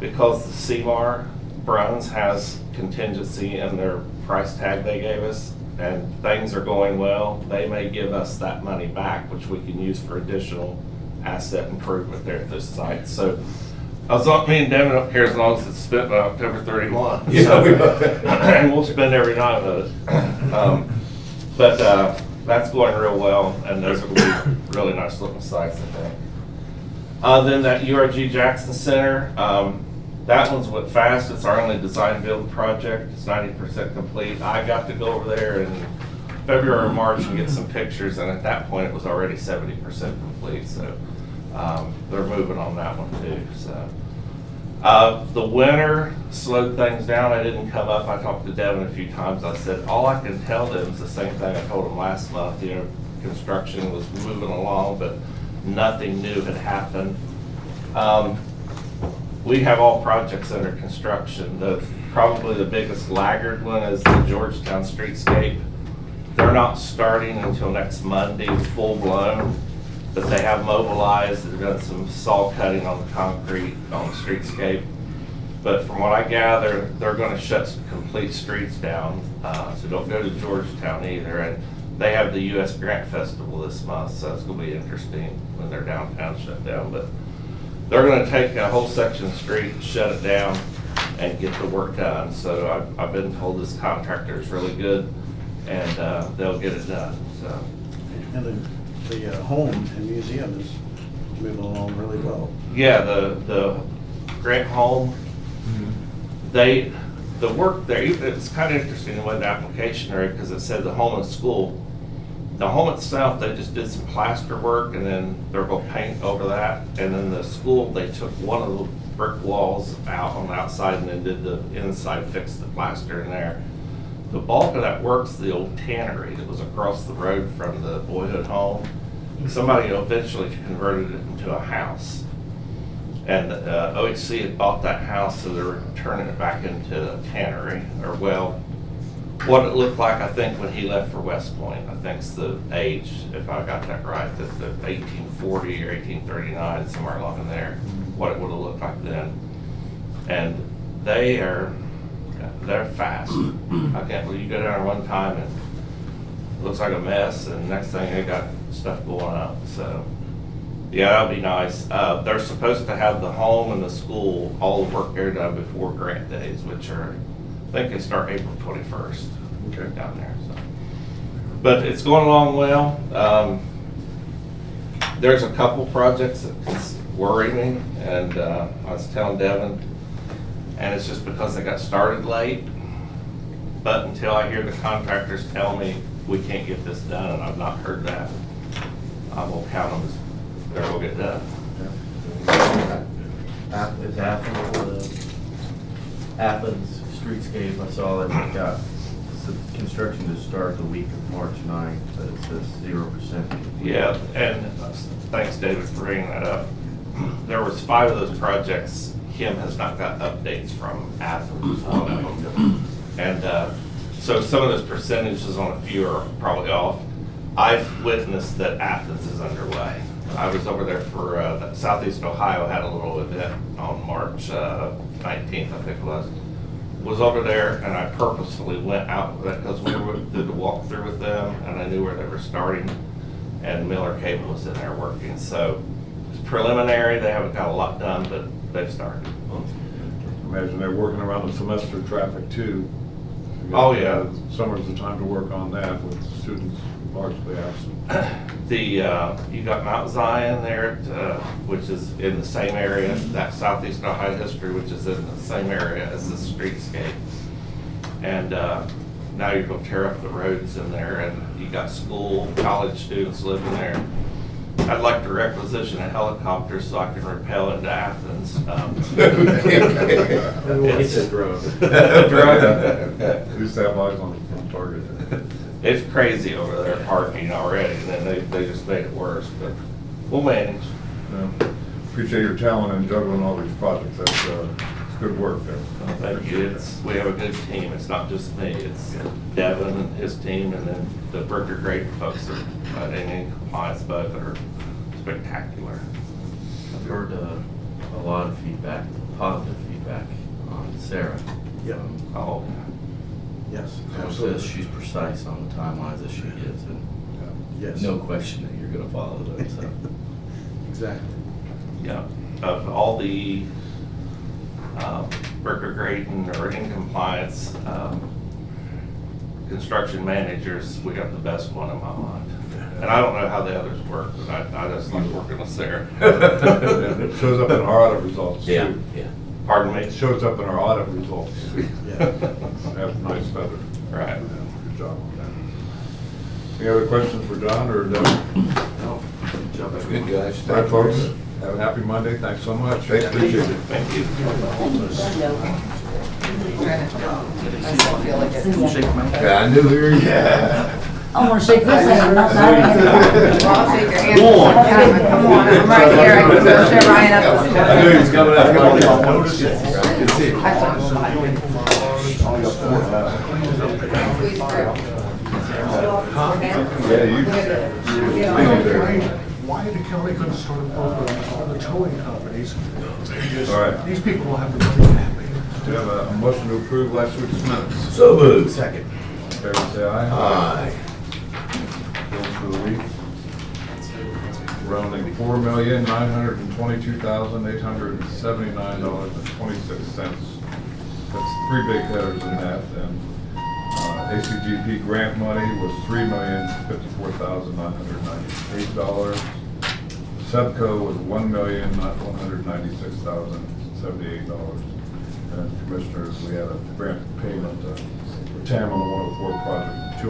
Speaker 13: because the CMAR Bruns has contingency in their price tag they gave us, and things are going well. They may give us that money back, which we can use for additional asset improvement there at this site. So me and Devin don't care as long as it's spent by October 31. So, and we'll spend every dime of it. But that's going real well, and those will be really nice looking sites, I think. Then that URG Jackson Center, that one's went fast. It's our only design build project. It's 90% complete. I got to go over there in February or March and get some pictures, and at that point it was already 70% complete. So they're moving on that one too. So the winter slowed things down. I didn't come up. I talked to Devin a few times. I said all I can tell them is the same thing I told them last month. You know, construction was moving along, but nothing new had happened. We have all projects under construction. Probably the biggest laggard one is the Georgetown streetscape. They're not starting until next Monday, full blown, but they have mobilized. They've done some saw cutting on the concrete on the streetscape. But from what I gather, they're going to shut some complete streets down. So don't go to Georgetown either. And they have the U.S. Grant Festival this month, so it's going to be interesting when their downtown shut down. But they're going to take a whole section of street, shut it down, and get the work done. So I've been told this contractor is really good, and they'll get it done. So.
Speaker 12: And the home and museum is moving along really well.
Speaker 13: Yeah, the Grant Home, the work there, it's kind of interesting the way the application read, because it said the home and school. The home itself, they just did some plaster work, and then they're going to paint over that. And then the school, they took one of the brick walls out on the outside and then did the inside, fixed the plaster in there. The bulk of that work's the old tannery that was across the road from the boyhood home. Somebody eventually converted it into a house. And OHC had bought that house, so they're turning it back into a tannery, or well, what it looked like, I think, when he left for West Point. I think's the age, if I got that right, that the 1840 or 1839, somewhere along in there, what it would have looked like then. And they're fast. I can't believe you go down there one time and it looks like a mess, and next thing they got stuff going up. So yeah, that'll be nice. They're supposed to have the home and the school, all the work there done before grant days, which are, I think they start April 21st. Okay. Down there. So, but it's going along well. There's a couple projects that worry me, and I was telling Devin, and it's just because they got started late. But until I hear the contractors tell me we can't get this done, and I've not heard that, I will count them as they're going to get done.
Speaker 10: Is Athens streetscape, I saw that it got construction to start the week of March 9th, but it says 0%.
Speaker 13: Yeah, and thanks, David, for bringing that up. There was 5 of those projects Kim has not got updates from Athens on them. And so some of those percentages on a few are probably off. I've witnessed that Athens is underway. I was over there for Southeast Ohio had a little event on March 19th, I think it was over there, and I purposefully went out with that because we did the walkthrough with them, and I knew where they were starting, and Miller Cable was in there working. So it's preliminary. They haven't got a lot done, but they've started.
Speaker 3: Imagine they're working around the semester traffic too.
Speaker 13: Oh, yeah.
Speaker 3: Summer's the time to work on that with students largely absent.
Speaker 13: You got Mount Zion there, which is in the same area, that Southeast Ohio History, which is in the same area as the streetscape. And now you're going to tear up the roads in there, and you got school, college students living there. I'd like to requisition a helicopter so I can rappel into Athens.
Speaker 10: It's a drone.
Speaker 3: We used to have eyes on target.
Speaker 13: It's crazy over there parking already, and then they just made it worse, but we'll manage.
Speaker 3: Yeah. Appreciate your talent in juggling all these projects. That's it's good work there.
Speaker 13: Thank you. We have a good team. It's not just me. It's Devin and his team, and then the Burger Great folks are in compliance, both are spectacular.
Speaker 10: I've heard a lot of feedback, positive feedback on Sarah.
Speaker 12: Yep.
Speaker 13: Oh,
Speaker 12: Yes,
Speaker 10: Says
Speaker 12: absolutely.
Speaker 10: she's precise on the timelines that she gives, and
Speaker 12: Yes.
Speaker 10: no question that you're gonna follow them, so.
Speaker 12: Exactly.
Speaker 13: yeah. Of all the Burger Great and are in compliance construction managers, we got the best one in my mind. And I don't know how the others work, but I just like working with Sarah.
Speaker 3: It shows up in our audit results
Speaker 10: Yeah,
Speaker 3: too.
Speaker 10: yeah.
Speaker 13: Pardon me?
Speaker 3: It shows up in our audit results.
Speaker 12: Yeah.
Speaker 3: Have a nice feather.
Speaker 13: Right.
Speaker 3: Yeah, good job on that. Any other questions for John or Devin?
Speaker 10: No, good job.
Speaker 5: That's good, guys.
Speaker 3: All right, folks, have a happy Monday. Thanks so much. Appreciate it.
Speaker 13: Thank you.
Speaker 5: Yeah, I knew we were. Yeah.
Speaker 1: I wanna shake this hand, not that hand.
Speaker 4: Well, I'll shake your hand. Come on, I'm right here. I can go show Ryan up the
Speaker 5: I knew he was coming out. Good to see you.
Speaker 3: Yeah,
Speaker 15: Why the county couldn't start a program for all the towing companies?
Speaker 3: All right.
Speaker 15: These people will have the money to have it.
Speaker 3: Do you have a motion to approve last week's minutes?
Speaker 5: So moved. Second.
Speaker 3: All in favor, say aye.
Speaker 5: Aye.
Speaker 3: Bills for the week. Rounding $4,922,879.26. That's three big headers in that. And ACGP grant money was $3,054,998. Subco was $1,196,078. And commissioners, we had a grant payment for TAM on the 104 project,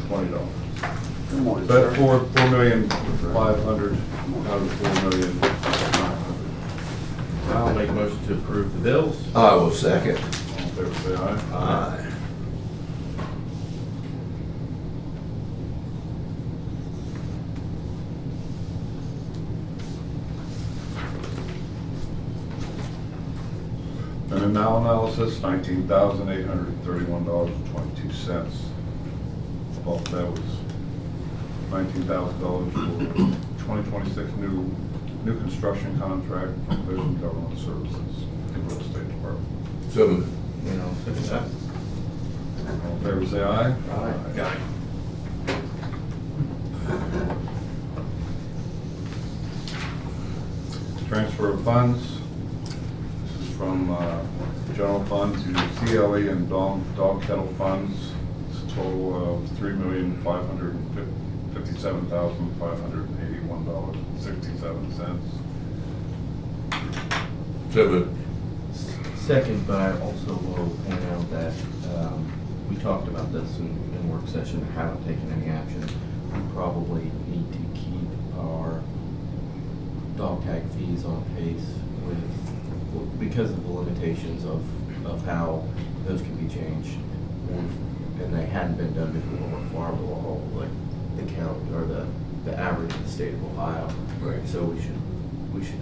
Speaker 3: $282,020.
Speaker 9: Good morning,
Speaker 3: But
Speaker 9: sir.
Speaker 3: $4,500,000 out of $4,900,000.
Speaker 10: I'll make a motion to approve the bills.
Speaker 5: I will second.
Speaker 3: All in favor, say aye.
Speaker 5: Aye.
Speaker 3: And in now analysis, $19,831.22. Well, that was $19,000 for 2026 new construction contract from Vision Government Services in the State Department.
Speaker 5: So moved.
Speaker 10: You know, second that.
Speaker 3: All in favor, say aye.
Speaker 10: Aye.
Speaker 3: Transfer of funds. This is from general fund to CLE and dog kennel funds. It's a total of $3,557,581.67.
Speaker 5: So moved.
Speaker 10: Second, but I also will point out that we talked about this in work session, haven't taken any action. We probably need to keep our dog tag fees on pace with, because of the limitations of how those can be changed. And they hadn't been done before with farm law, like the county or the average in the state of Ohio.
Speaker 5: Right.
Speaker 10: So we should,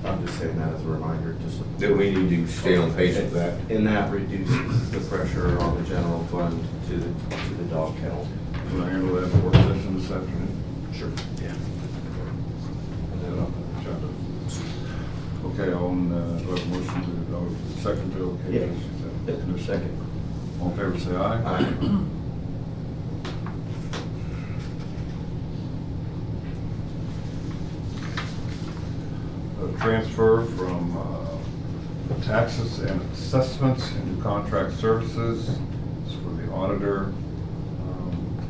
Speaker 10: I'm just saying that as a reminder to
Speaker 5: That we need to stay on pace with that.
Speaker 10: and that reduces the pressure on the general fund to the dog kennel.
Speaker 3: Can I handle that in the work session this afternoon?
Speaker 10: Sure. Yeah.
Speaker 3: And then on the agenda. Okay, on, do I have a motion to, second to, okay?
Speaker 10: Yeah.
Speaker 3: yes,
Speaker 10: Second.
Speaker 3: All in favor, say aye.
Speaker 10: Aye.
Speaker 3: A transfer from taxes and assessments into contract services. It's for the auditor.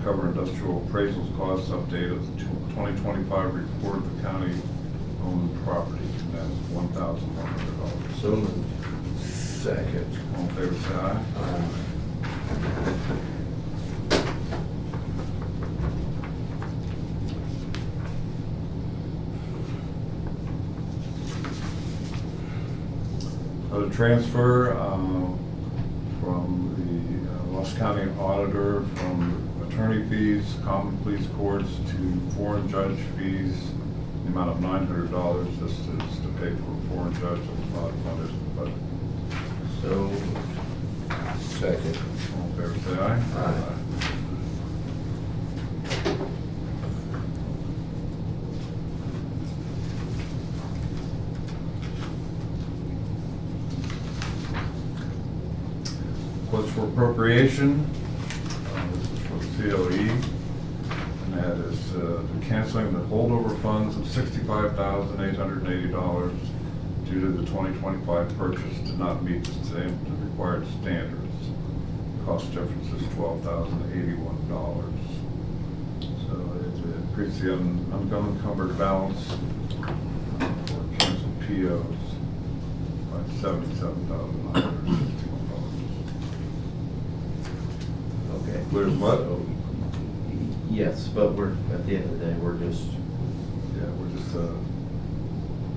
Speaker 3: Cover industrial appraisals costs, update of the 2025 report of the county-owned property. And that's $1,100.
Speaker 10: So moved.
Speaker 5: Second.
Speaker 3: All in favor, say aye. A transfer from the Ross County Auditor from attorney fees, common police courts to foreign judge fees, the amount of $900. This is to pay for a foreign judge that was not funded in the budget.
Speaker 5: So, second.
Speaker 3: All in favor, say aye.
Speaker 5: Aye.
Speaker 3: Quotes for appropriation, this is for the COE, and that is the canceling the holdover funds of $65,880 due to the 2025 purchase did not meet the required standards. Cost difference is $12,081. So it increased the unencumbered balance for canceled POs by $77,961.
Speaker 10: Okay.
Speaker 3: Clear what?
Speaker 10: So, yes, but we're, at the end of the day, we're just,
Speaker 3: Yeah, we're just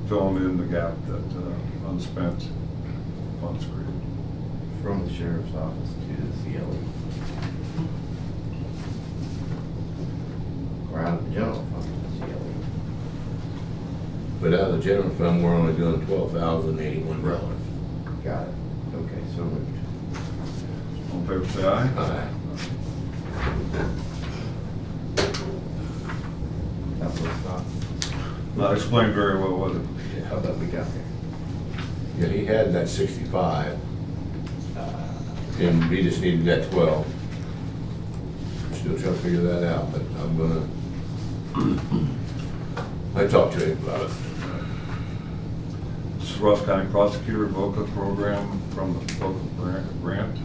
Speaker 3: filling in the gap that unspent funds created.
Speaker 10: from the sheriff's office to the CLE. Or out of the general fund to the CLE.
Speaker 5: But out of the general fund, we're only doing $12,081.
Speaker 10: Got it. Okay, so moved.
Speaker 3: All in favor, say aye.
Speaker 5: Aye.
Speaker 10: That's what it's not.
Speaker 3: Not explained very well, was it?
Speaker 10: How about we got there?
Speaker 5: Yeah, he had that 65, and we just needed that 12. Still trying to figure that out, but I'm gonna, I talked to him about it.
Speaker 3: This is Ross County Prosecutor VOCA program from the VOCA grant,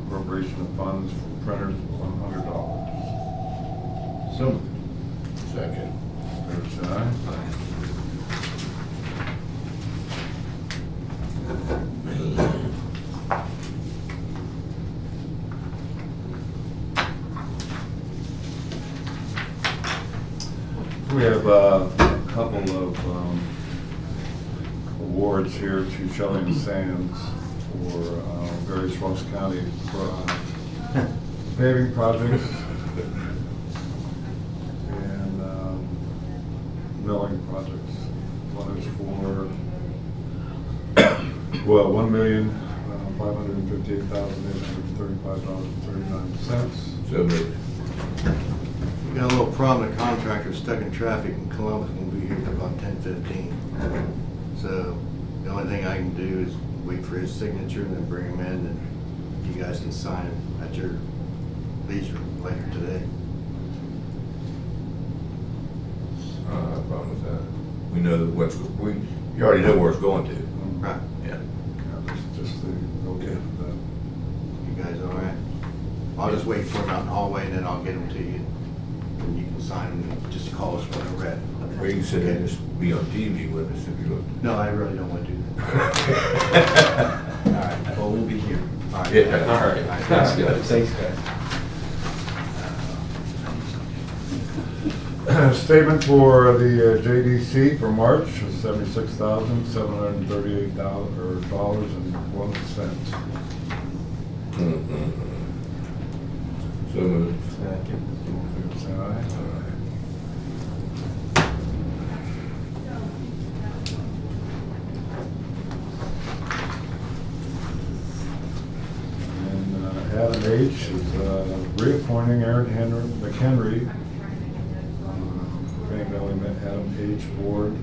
Speaker 3: appropriation of funds for printers of $100.
Speaker 10: So,
Speaker 5: Second.
Speaker 3: Fair say aye. We have a couple of awards here to Shelley and Sands for various Ross County paving projects and milling projects. One is for, well, $1,558,835.39.
Speaker 5: So moved.
Speaker 16: We got a little problem, the contractor stuck in traffic in Columbus, will be here till about 10:15. So the only thing I can do is wait for his signature and then bring him in, and you guys can sign it at your leisure later today.
Speaker 5: No problem with that. We know that you already know where it's going to.
Speaker 16: Right.
Speaker 5: Yeah.
Speaker 3: This is just the, okay for that.
Speaker 16: You guys all right? I'll just wait for him out in the hallway and then I'll get him to you. And you can sign them and just call us when they're ready.
Speaker 5: Or you can sit there and just be on TV with us if you look.
Speaker 16: No, I really don't want to do that. All right, well, we'll be here. All right.
Speaker 5: Yeah.
Speaker 10: all right, that's good. Thanks, guys.
Speaker 3: Statement for the JDC for March is $76,738.01.
Speaker 5: So moved.
Speaker 3: Say aye. And Adam H. is reappointing Aaron McHenry. Adam H. Board,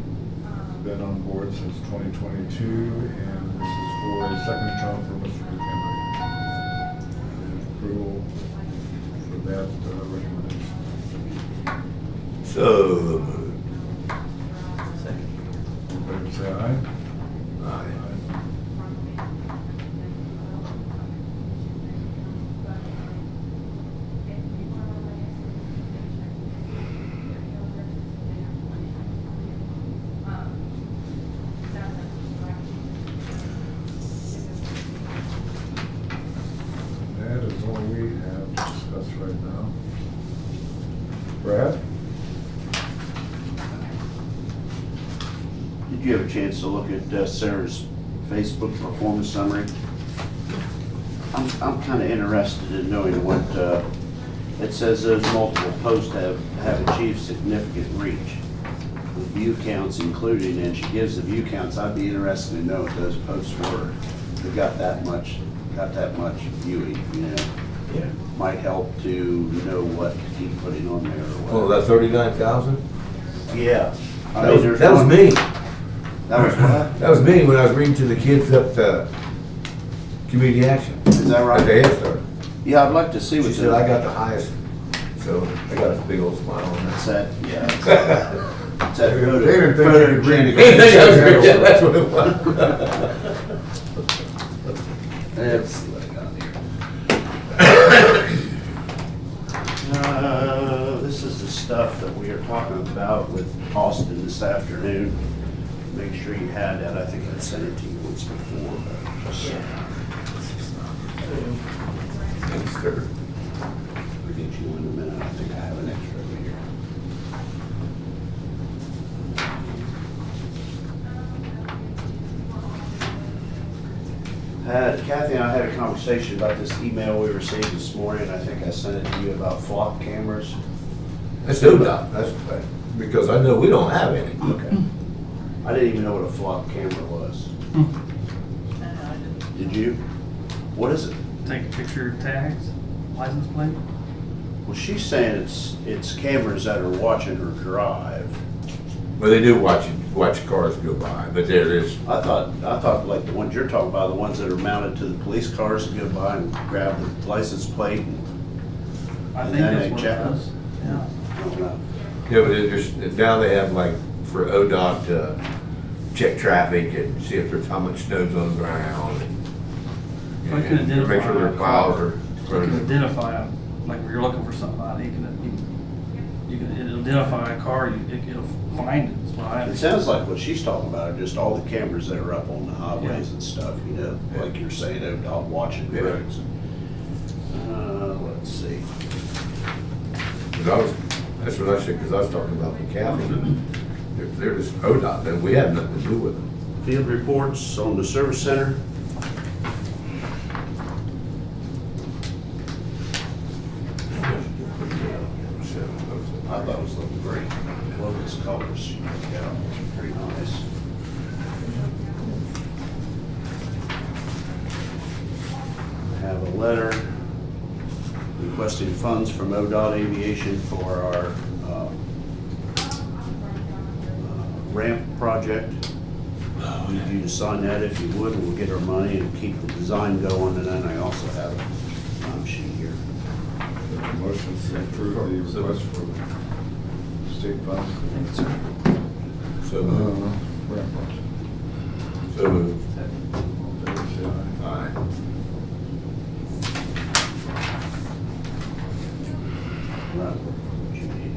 Speaker 3: been on board since 2022, and this is for a second term for Mr. McHenry. Approval for that recommendation.
Speaker 5: So moved.
Speaker 10: Second.
Speaker 3: All in favor, say aye.
Speaker 5: Aye.
Speaker 3: That is all we have to discuss right now. Brad?
Speaker 9: Did you have a chance to look at Sarah's Facebook performance summary. I'm kind of interested in knowing what, it says those multiple posts have achieved significant reach. With view counts including, and she gives the view counts, I'd be interested to know what those posts were. They got that much viewing, you know?
Speaker 5: Yeah.
Speaker 9: Might help to know what to keep putting on there or what.
Speaker 5: Well, that 39,000?
Speaker 9: Yeah. I
Speaker 5: That
Speaker 9: mean,
Speaker 5: was,
Speaker 9: there's
Speaker 5: that was
Speaker 9: one-
Speaker 5: me.
Speaker 9: That was what?
Speaker 5: That was me when I was reading to the kids up to Community Action.
Speaker 9: Is that right?
Speaker 5: At the Head Start.
Speaker 9: Yeah, I'd like to see
Speaker 5: She
Speaker 9: what.
Speaker 5: said I got the highest, so I got a big old smile on
Speaker 9: That's
Speaker 5: that.
Speaker 9: that, yeah. It's that
Speaker 14: They
Speaker 9: photo-
Speaker 14: didn't think
Speaker 9: photo
Speaker 14: you could read
Speaker 9: genic.
Speaker 14: it.
Speaker 5: Yeah, that's what it was.
Speaker 9: Let's see what I got here. This is the stuff that we are talking about with Austin this afternoon. Make sure you had that. I think I sent it to you once before.
Speaker 5: Thanks, sir.
Speaker 9: I'll get you one in a minute. I think I have an extra over here. Kathy and I had a conversation about this email we received this morning. I think I sent it to you about flock cameras.
Speaker 5: That's ODOT, that's, because I know we don't have any.
Speaker 9: Okay. I didn't even know what a flock camera was. Did you? What is it?
Speaker 15: Take a picture of tags, license plate.
Speaker 9: Well, she's saying it's cameras that are watching her drive.
Speaker 5: Well, they do watch cars go by, but there is,
Speaker 9: I thought like the ones you're talking about, the ones that are mounted to the police cars that go by and grab the license plate and.
Speaker 15: I
Speaker 9: And
Speaker 15: think
Speaker 9: then
Speaker 15: that's
Speaker 9: they
Speaker 15: what
Speaker 9: check
Speaker 15: it
Speaker 9: them.
Speaker 15: was. Yeah.
Speaker 9: I don't know.
Speaker 5: yeah, but there's, now they have like, for ODOT to check traffic and see if there's, how much snow's on the ground.
Speaker 15: Well, you can
Speaker 5: and
Speaker 15: identify
Speaker 5: make sure their
Speaker 15: a
Speaker 5: plows
Speaker 15: car.
Speaker 5: are.
Speaker 15: You can identify, like when you're looking for somebody, you can identify a car, it'll find it. That's what I
Speaker 9: It
Speaker 15: have.
Speaker 9: sounds like what she's talking about are just all the cameras that are up on the highways and stuff, you know, like you're saying, ODOT watching
Speaker 5: Yeah.
Speaker 9: roads. Let's see.
Speaker 5: That's what I said, because I was talking about the county. If they're just ODOT, then we have nothing to do with them.
Speaker 9: Field reports on the service center. I thought it was looking great. Love those colors. Yeah, pretty nice. I have a letter requesting funds from ODOT Aviation for our ramp project. Need you to sign that if you would, and we'll get our money and keep the design going, and then I also have a time sheet here.
Speaker 3: Motion to approve the request for state funds.
Speaker 5: So moved.
Speaker 3: Ramp project.
Speaker 5: So moved.
Speaker 3: All in favor, say aye.
Speaker 5: Aye.
Speaker 9: Right, what you need.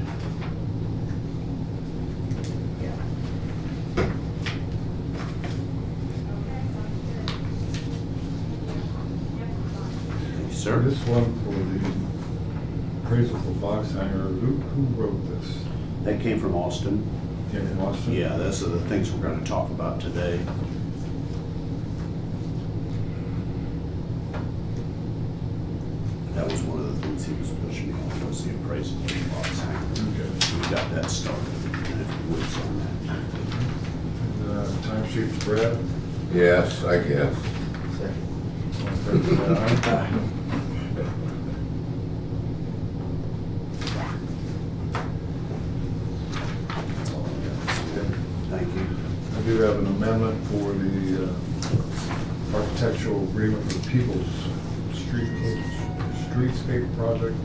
Speaker 9: Thank you,
Speaker 3: So
Speaker 9: sir.
Speaker 3: this one for the appraisal for box hanger, who wrote this?
Speaker 9: That came from Austin.
Speaker 3: Came from Austin?
Speaker 9: Yeah, those are the things we're gonna talk about today. That was one of the things he was pushing me on, was the appraisal of the box hangar.
Speaker 3: Okay.
Speaker 9: We got that started, and if you would sign that.
Speaker 3: Time sheets, Brad?
Speaker 5: Yes, I guess.
Speaker 3: All in favor, say aye.
Speaker 9: Thank you.
Speaker 3: I do have an amendment for the architectural agreement for the People's Streetscape project.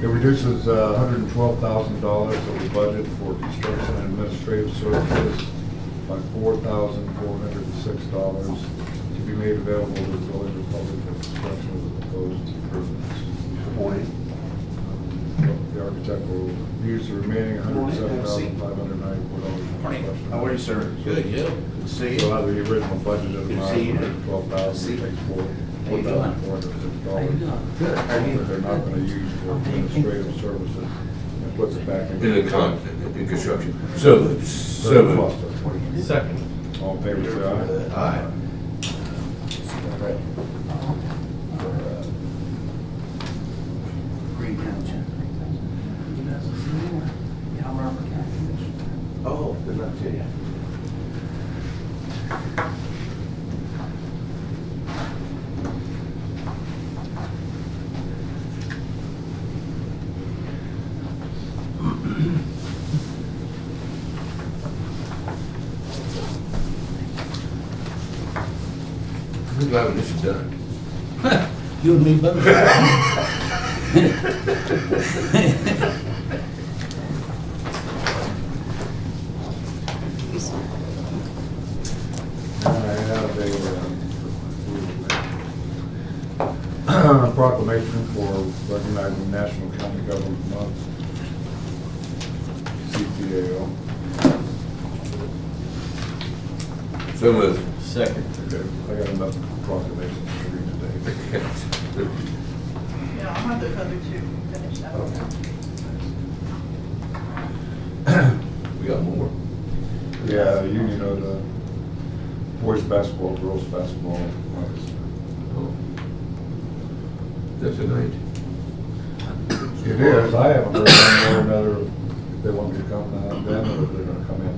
Speaker 3: It reduces $112,000 of the budget for construction and administrative services by $4,406 to be made available to the village of public for construction of the proposed improvements.
Speaker 9: Good morning.
Speaker 3: The architect will use the remaining $107,594.
Speaker 9: How are you, sir?
Speaker 5: Good, yeah.
Speaker 9: Good to see
Speaker 3: So
Speaker 9: you.
Speaker 3: out of the original budgeted
Speaker 9: Good to
Speaker 3: amount
Speaker 9: see you.
Speaker 3: of $112,000, it takes $4,406.
Speaker 1: Good.
Speaker 3: That they're not gonna use for administrative services, and puts it back in.
Speaker 5: In the construction. So moved. So moved.
Speaker 3: Second. All in favor, say aye.
Speaker 5: Aye.
Speaker 1: Green Township. You guys will see more. Cal Robert County Commission.
Speaker 5: Oh, did not tell you. I'm glad this is done.
Speaker 6: You and me both.
Speaker 14: I have a proclamation for recognizing National County Government Month, CTAO.
Speaker 5: So moved.
Speaker 10: Second.
Speaker 14: Okay, I got enough proclamations to read today.
Speaker 11: Yeah, I'll have those other two finished up.
Speaker 5: We got more.
Speaker 14: Yeah, you know, the boys basketball, girls basketball.
Speaker 5: Oh. That's a night.
Speaker 14: It is, I haven't heard one way or another if they want me to come now and then, or if they're gonna come in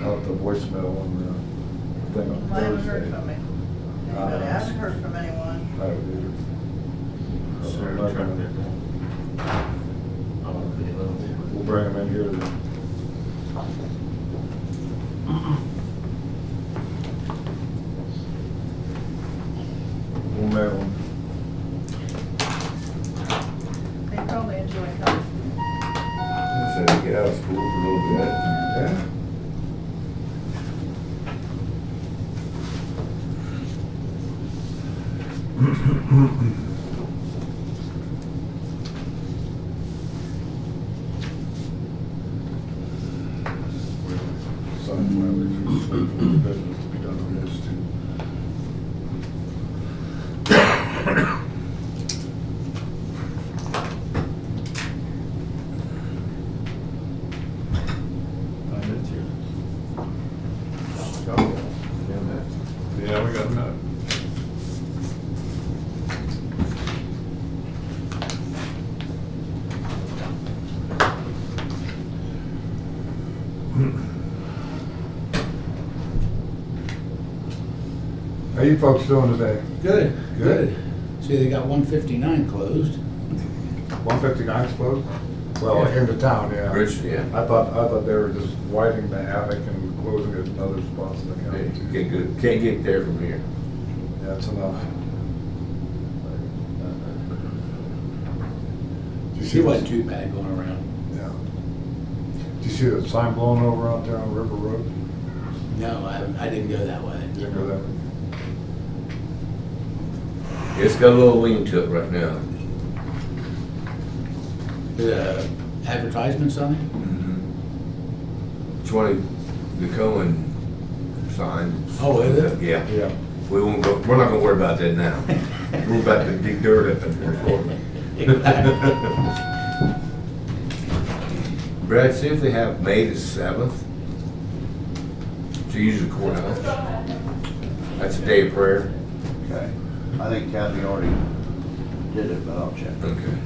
Speaker 14: out the voicemail and the thing on
Speaker 11: I haven't heard
Speaker 14: Thursday.
Speaker 11: from me. Anybody, I haven't heard from anyone.
Speaker 14: I haven't either. So I'm not gonna- We'll bring them in here then. We'll mail them.
Speaker 11: They probably enjoy coming.
Speaker 5: So they get out of school for a little bit.
Speaker 14: Yeah. Sign my for the business to be done on this too. Yeah, we got a minute. How you folks doing today?
Speaker 6: Good,
Speaker 14: Good.
Speaker 6: See, they got 159 closed.
Speaker 14: 159's closed? Well, into town, yeah.
Speaker 5: Rich, yeah.
Speaker 14: I thought they were just widening the havoc and closing it in other spots in the county.
Speaker 5: Can't get there from here.
Speaker 14: That's enough. Did you
Speaker 6: She wasn't too bad going around.
Speaker 14: Yeah. Did you see the sign blown over out there on River Road?
Speaker 6: No, I didn't go that way.
Speaker 14: You didn't go that way?
Speaker 5: It's got a little lean to it right now.
Speaker 6: The advertisements on it?
Speaker 5: It's one of the Cohen signs.
Speaker 6: Oh, is it?
Speaker 5: Yeah.
Speaker 14: Yeah.
Speaker 5: We're not gonna worry about that now. We're about to dig dirt up in there. Brad, see if they have May the 7th to use the courthouse. That's a day of prayer.
Speaker 9: Okay. I think Kathy already did it, but I'll check.
Speaker 5: Okay.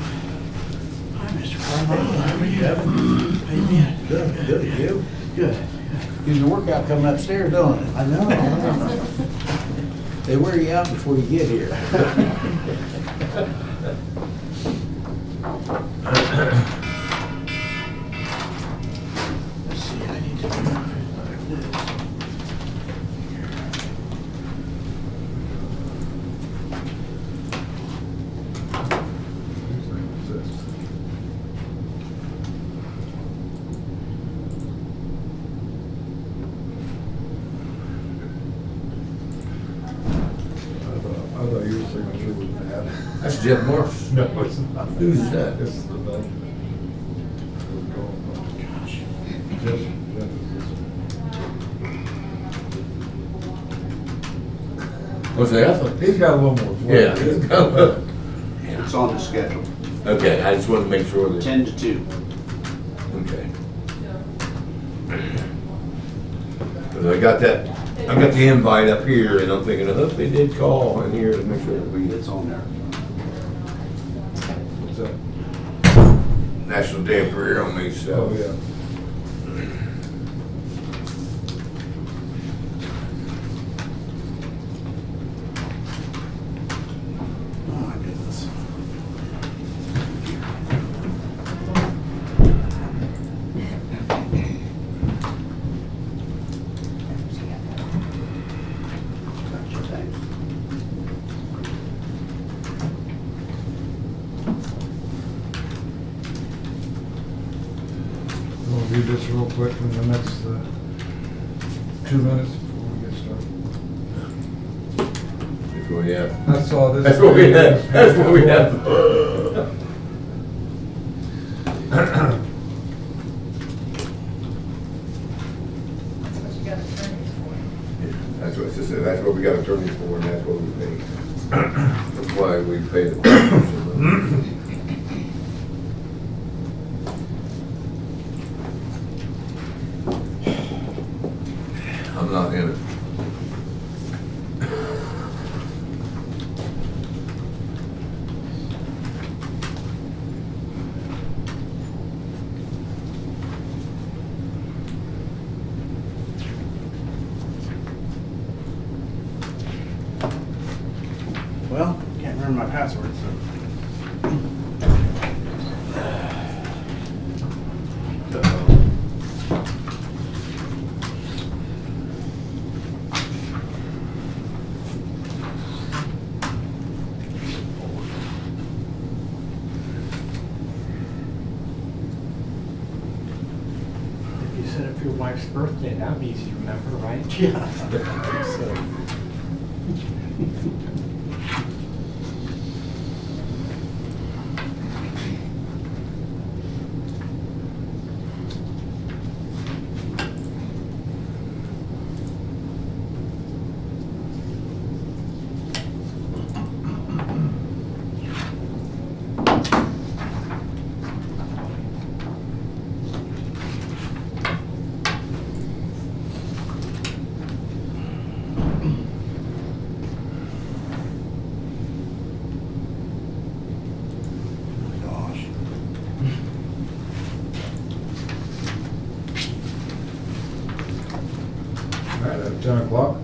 Speaker 6: Hi, Mr. Carmichael. How are you, Evan? How you been? Good, good. You? Good. There's a workout coming upstairs, don't it? I know. They wear you out before you get here. Let's see, I need to do this.
Speaker 14: I thought your signature was bad.
Speaker 5: That's Jeff Morris.
Speaker 14: No, it's not.
Speaker 5: Who's that?
Speaker 14: This is the bad. Gosh. Jeff is this one.
Speaker 5: What's that?
Speaker 14: He's got a little more.
Speaker 5: Yeah.
Speaker 9: It's on the schedule.
Speaker 5: Okay, I just wanted to make sure that.
Speaker 9: 10 to 2.
Speaker 5: Okay. Cause I got the invite up here and I'm thinking, I hope they did call in here to make sure that we.
Speaker 9: It's on there.
Speaker 14: What's that?
Speaker 5: National Day of Career on me, so.
Speaker 14: Oh, yeah.
Speaker 12: Oh, my goodness.
Speaker 14: We'll do this real quick in the next 2 minutes before we get started.
Speaker 5: That's what we have.
Speaker 14: That's all this.
Speaker 5: That's what we have. That's what we have. That's what, just said, that's what we got attorneys for, and that's what we pay. That's why we pay the. I'm not in it.
Speaker 12: Well, can't remember my password, so.
Speaker 17: If you set it for your wife's birthday, that'd be easy to remember, right?
Speaker 12: Yeah. I think so. Gosh.
Speaker 14: All right, at 10 o'clock.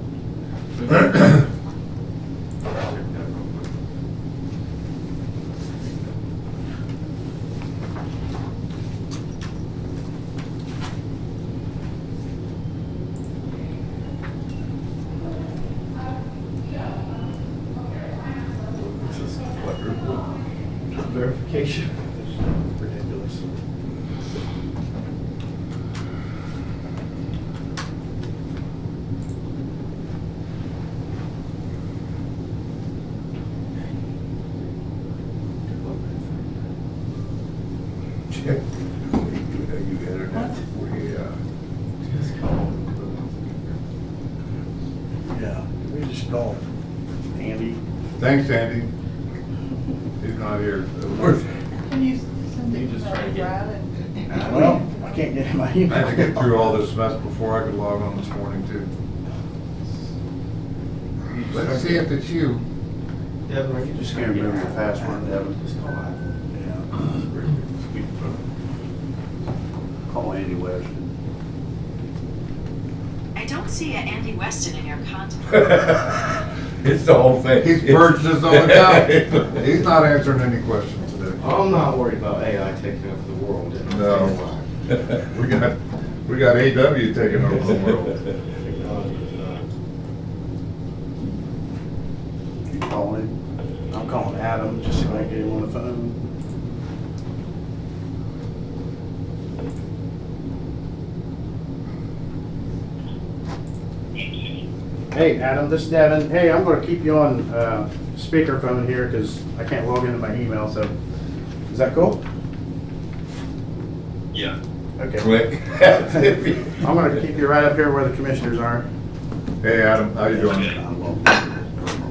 Speaker 17: Verification.
Speaker 12: Ridiculous.
Speaker 5: Check. You entered that before you,
Speaker 12: Yeah, we just called Andy.
Speaker 14: Thanks, Andy. He's not here.
Speaker 11: Can you send it to Brad and?
Speaker 12: Well, I can't get in my
Speaker 14: I had to
Speaker 12: email.
Speaker 14: get through all this mess before I could log on this morning, too. Let's see if it's you.
Speaker 8: Devin, are you
Speaker 9: Just can't remember your password, Devin. Call Andy Weston.
Speaker 18: I don't see an Andy Weston in your contact.
Speaker 5: It's the whole thing.
Speaker 14: He's purged his own account. He's not answering any questions today.
Speaker 10: I'm not worried about AI taking over the world.
Speaker 14: No. We got AW taking over the world.
Speaker 9: You calling him?
Speaker 12: I'm calling Adam, just so I can get him on the phone. Hey, Adam, this is Devin. Hey, I'm gonna keep you on speakerphone here because I can't log into my email, so, is that cool?
Speaker 5: Yeah.
Speaker 12: Okay.
Speaker 5: Click.
Speaker 12: I'm gonna keep you right up here where the commissioners are.
Speaker 14: Hey, Adam, how you doing?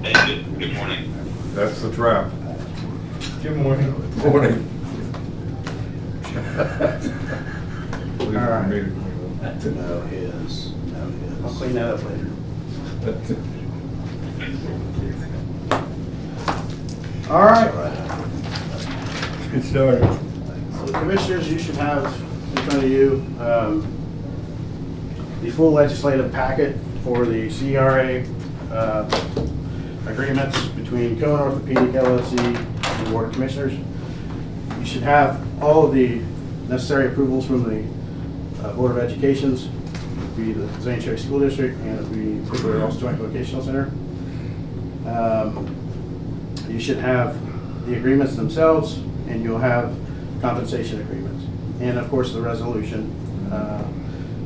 Speaker 19: Hey, good morning.
Speaker 14: That's the trap.
Speaker 5: Good morning. Morning.
Speaker 12: All right.
Speaker 3: Maybe.
Speaker 9: No, his.
Speaker 12: I'll clean that up later. All right.
Speaker 5: Let's get started.
Speaker 12: So Commissioners, you should have in front of you the full legislative packet for the CRA agreements between Cohen Orthopedic LLC and the Board of Commissioners. You should have all of the necessary approvals from the Board of Education's, be the Zane Cherry School District, and it'd be Bigler Ross Joint Vocational Center. You should have the agreements themselves, and you'll have compensation agreements, and of course the resolution.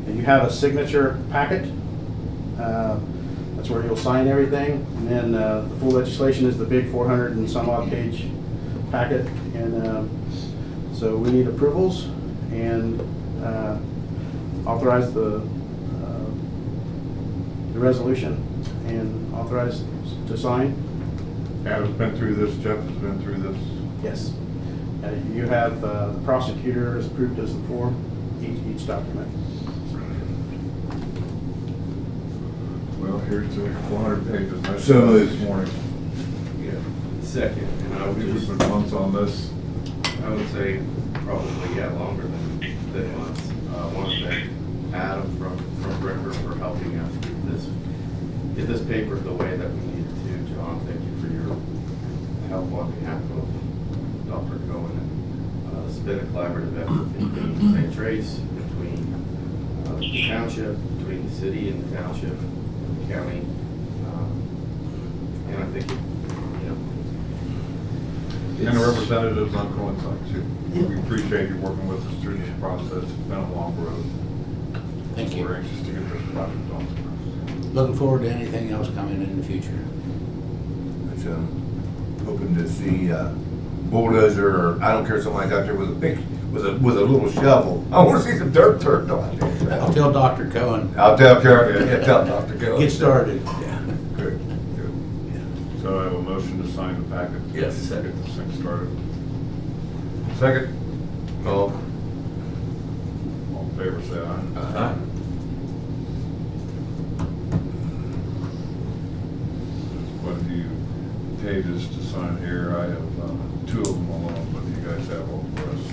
Speaker 12: And you have a signature packet. That's where you'll sign everything, and then the full legislation is the big 400 and some odd page packet. And so we need approvals and authorize the resolution and authorize to sign.
Speaker 3: Adam's been through this, Jeff has been through this.
Speaker 12: Yes. You have the prosecutor is approved as the form, each document.
Speaker 3: Well, here's the 400 pages. I
Speaker 5: So
Speaker 3: saw
Speaker 5: moved.
Speaker 3: this morning.
Speaker 10: Yeah, second, and I would
Speaker 3: We've
Speaker 10: just,
Speaker 3: been months on this.
Speaker 10: I would say probably, yeah, longer than months. I want to thank Adam from Ricker for helping us get this paper the way that we needed to. John, thank you for your help on behalf of Dr. Cohen. And it's been a collaborative effort between St. Trace, between the township, between the city and the township, and the county. And I think,
Speaker 3: And the representatives on Cohen's side too. We appreciate you working with us through this process. It's been a long road.
Speaker 19: Thank you.
Speaker 3: We're anxious to get this project on.
Speaker 19: Looking forward to anything else coming in the future.
Speaker 5: Hoping to see bulldozer, or I don't care, somebody out there with a big, with a little shovel. I want to see some dirt turned on.
Speaker 19: I'll tell Dr. Cohen.
Speaker 5: I'll tell Karen, yeah, tell Dr. Cohen.
Speaker 19: Get started. Yeah.
Speaker 5: Good.
Speaker 3: So I have a motion to sign the packet.
Speaker 5: Yes.
Speaker 3: Second. Get this thing started. Second.
Speaker 5: All.
Speaker 3: All in favor, say aye.
Speaker 5: Aye.
Speaker 3: There's quite a few pages to sign here. I have two of them alone, but you guys have all the rest.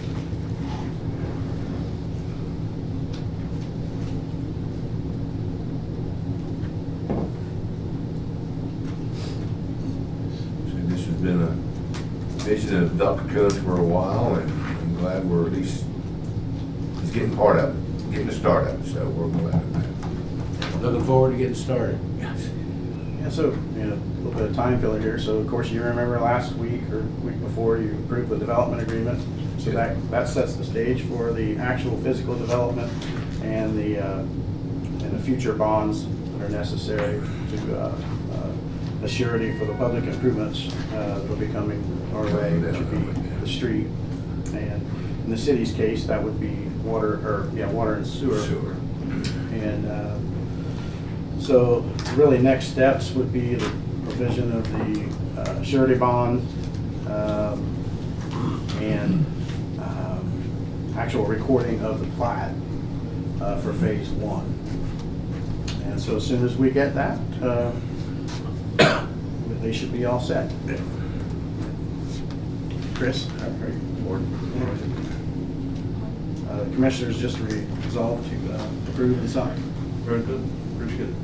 Speaker 5: This has been a vision of Dr. Cohen's for a while, and I'm glad we're at least, he's getting part of it, getting the start of it, so we're glad of that.
Speaker 19: Looking forward to getting started.
Speaker 12: Yeah, so, a little bit of time filler here. So of course you remember last week or week before you approved the development agreement. So that sets the stage for the actual physical development and the future bonds that are necessary to the surety for the public improvements that will be coming our way, which would be the street. And in the city's case, that would be water and sewer. And so really next steps would be the provision of the surety bond and actual recording of the plat for phase one. And so as soon as we get that, they should be all set. Chris? Commissioners just resolved to approve and sign.
Speaker 10: very good, appreciate it.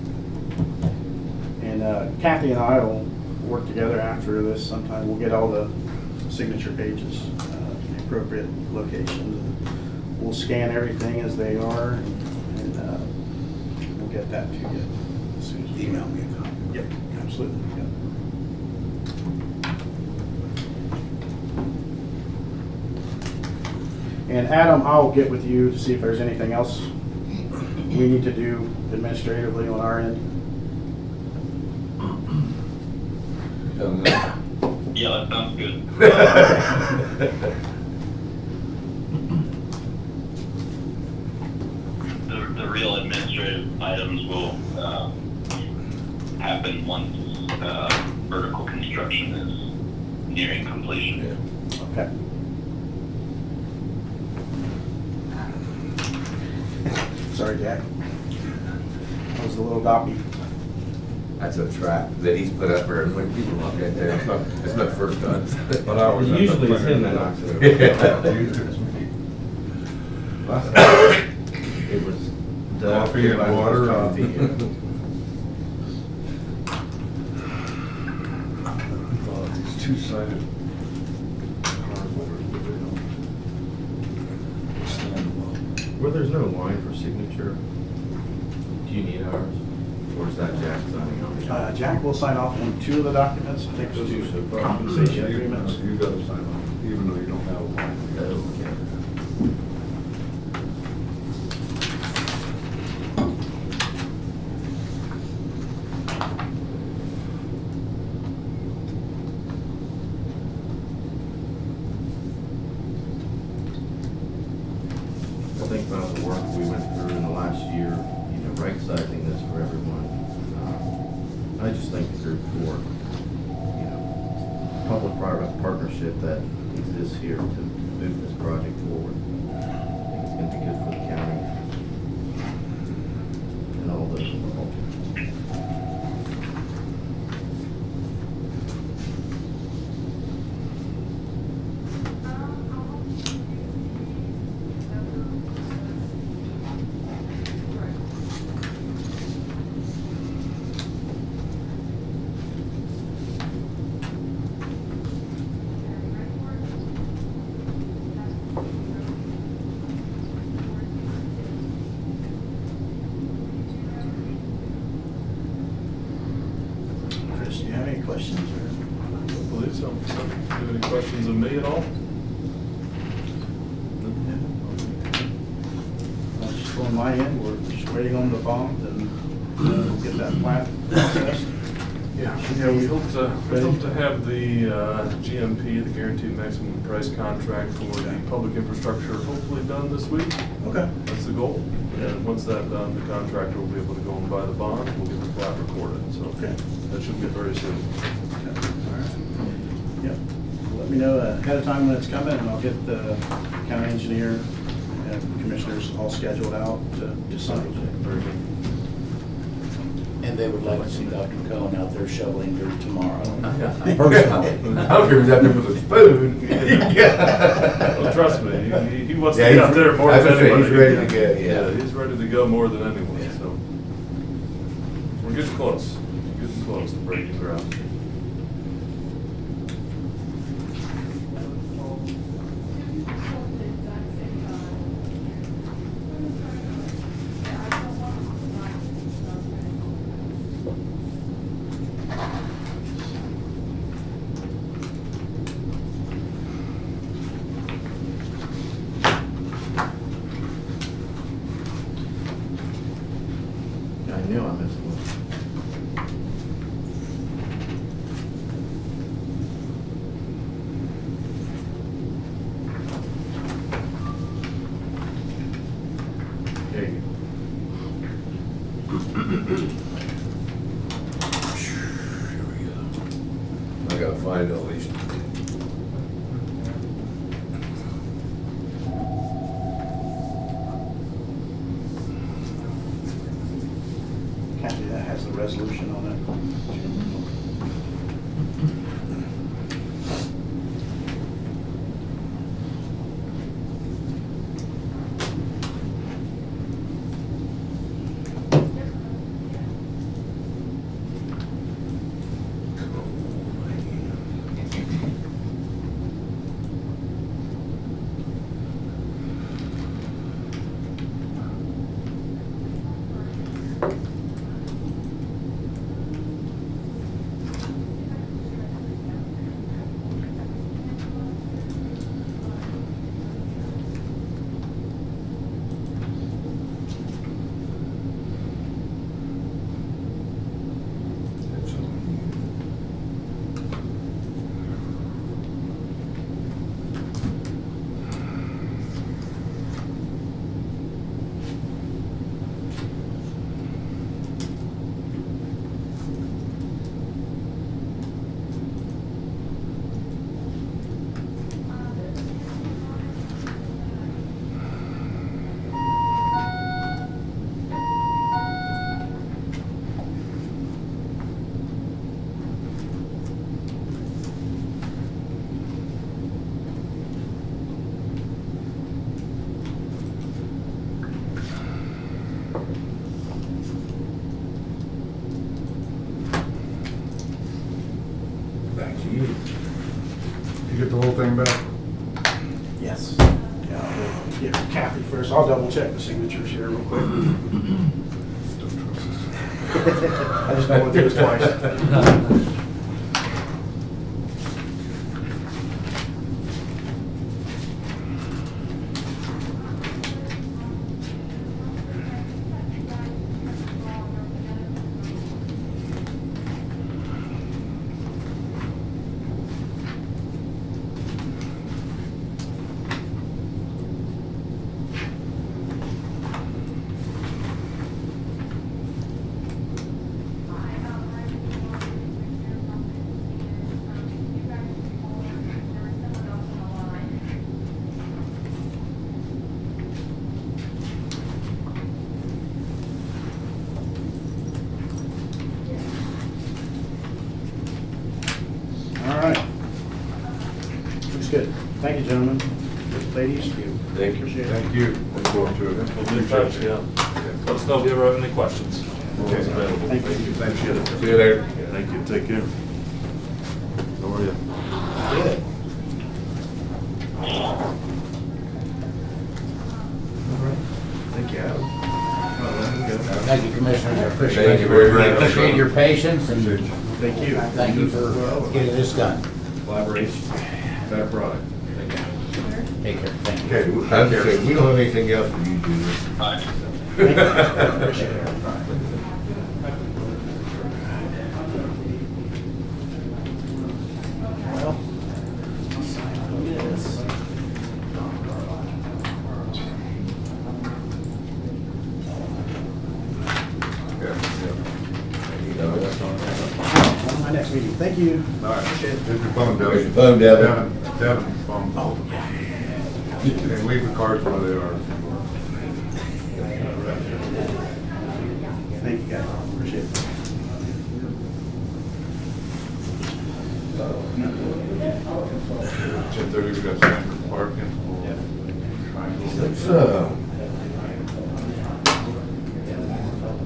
Speaker 12: And Kathy and I will work together after this sometime. We'll get all the signature pages to the appropriate locations. We'll scan everything as they are, and we'll get that to you as soon as we
Speaker 19: Email me a copy.
Speaker 12: Yep, absolutely. Yep. And Adam, I'll get with you to see if there's anything else we need to do administratively on our end.
Speaker 20: Yeah, that sounds good. The real administrative items will happen once vertical construction is nearing completion.
Speaker 12: Okay. Sorry, Jack. That was a little doppy.
Speaker 5: That's a trap that he's put up there and when people look at that, it's not the first time.
Speaker 14: But I was.
Speaker 10: Usually it's him that knocks it over.
Speaker 14: Last time,
Speaker 10: It was
Speaker 14: coffee and water.
Speaker 10: Coffee, yeah.
Speaker 14: These two-sided card holders, but they don't stand well.
Speaker 10: Where there's no line for signature, do you need ours? Or is that Jack signing on it?
Speaker 12: Jack will sign off on 2 of the documents. I think those
Speaker 10: Two so
Speaker 12: are
Speaker 10: far.
Speaker 12: compensation agreements.
Speaker 14: You gotta sign on, even though you don't have one.
Speaker 10: Okay. I think about the work we went through in the last year, you know, right-sizing this for everyone. I just thank the group for, you know, public-private partnership that exists here to move this project forward. I think it's gonna be good for the county and all those involved.
Speaker 12: Chris, do you have any questions?
Speaker 21: I believe so. Do you have any questions of me at all?
Speaker 12: Just on my end, we're just waiting on the bond and we'll get that plant processed.
Speaker 21: Yeah, we hope to have the GMP, the Guaranteed Maximum Price contract for the public infrastructure hopefully done this week.
Speaker 12: Okay.
Speaker 21: That's the goal. And once that's done, the contractor will be able to go and buy the bond, we'll get the plat recorded, so that should be very soon.
Speaker 12: Yep. Let me know ahead of time when it's coming, and I'll get the county engineer and commissioners all scheduled out to sign.
Speaker 21: Very good.
Speaker 19: And they would like to see Dr. Cohen out there shoveling dirt tomorrow.
Speaker 5: Personally. I don't care if he's out there with a spoon.
Speaker 21: Well, trust me, he wants to get out there more than anybody.
Speaker 5: He's ready to go, yeah.
Speaker 21: He's ready to go more than anyone, so. We're getting close, to breaking ground.
Speaker 10: I knew I missed one. There you
Speaker 5: I gotta find all these.
Speaker 12: Kathy, that has the resolution on it.
Speaker 14: get the whole thing back?
Speaker 12: Yes. Yeah, we'll get Kathy first. I'll double check the signatures here real quick. I just don't want to do this twice. All right. Looks good. Thank you, gentlemen. Ladies.
Speaker 3: Thank you. Thank you. Look forward to it.
Speaker 6: We'll be in touch, yeah. Let us know if you ever have any questions.
Speaker 3: Okay.
Speaker 6: Always available.
Speaker 12: Thank you.
Speaker 6: Appreciate it.
Speaker 5: See you later.
Speaker 6: Thank you, take care. How are you?
Speaker 12: Good.
Speaker 6: Thank you, Adam.
Speaker 19: Thank you, Commissioners, I
Speaker 5: Thank you very much.
Speaker 19: appreciate your patience, and
Speaker 12: Thank you.
Speaker 19: thank you for getting this done.
Speaker 6: Collaboration. That product.
Speaker 19: Take care, thank you.
Speaker 5: Okay, as I say, we don't have anything else for you to do.
Speaker 12: Appreciate it. Well, sign on this. On my next meeting. Thank you.
Speaker 3: All right.
Speaker 12: Appreciate it.
Speaker 3: Here's your phone,
Speaker 5: Here's your
Speaker 3: Devin.
Speaker 5: phone, Devin.
Speaker 3: Devin's phone. Oh, yeah. And leave the cards where they are.
Speaker 12: Thank you, guys. Appreciate it.
Speaker 3: 10:30, we got Sanford parking.
Speaker 5: Let's,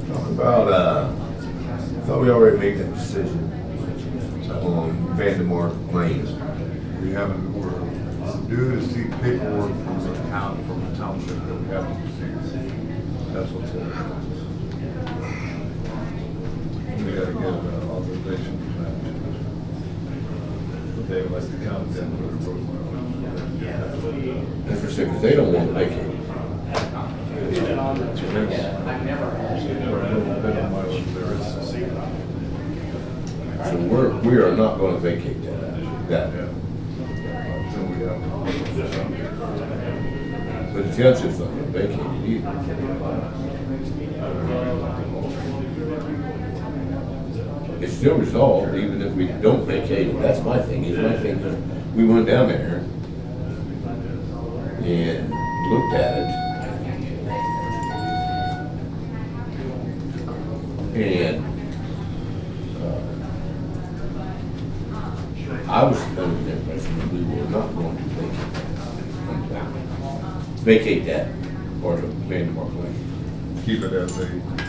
Speaker 5: talk about, I thought we already made that decision on Vandermark Lane.
Speaker 3: We haven't, we're due to see paperwork from the town, from the township that we haven't received. That's what's going on. We gotta get authorization from that. They would like to count them for the road.
Speaker 5: That's for sure, because they don't want to vacate. So we are not going to vacate that. But the township's not going to vacate it either. It's still resolved, even if we don't vacate it. That's my thing, we went down there and looked at it. And I was under the impression that we were not going to vacate that part of Vandermark Lane.
Speaker 3: Keep it as a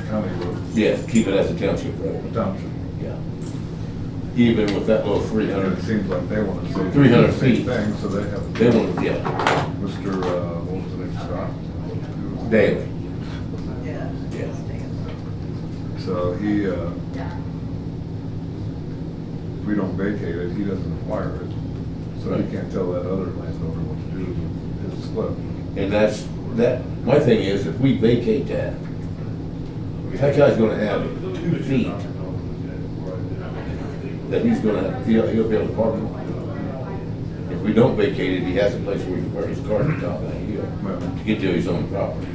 Speaker 3: county road.
Speaker 5: Yeah, keep it as a township road.
Speaker 3: Township.
Speaker 5: Yeah. Even with that little 300.
Speaker 3: It seems like they want to say
Speaker 5: 300
Speaker 3: the same
Speaker 5: feet.
Speaker 3: thing, so they have.
Speaker 5: They want, yeah.
Speaker 3: Mr., what was the name, Scott?
Speaker 5: Daily.
Speaker 11: Yeah.
Speaker 5: Yeah.
Speaker 3: So he, if we don't vacate it, he doesn't acquire it. So he can't tell that other landowner what to do with his split.
Speaker 5: And my thing is, if we vacate that guy's gonna have 2 feet that he's gonna have, he'll be able to park in. If we don't vacate it, he has a place where he can park his car on top of that hill to get to his own property.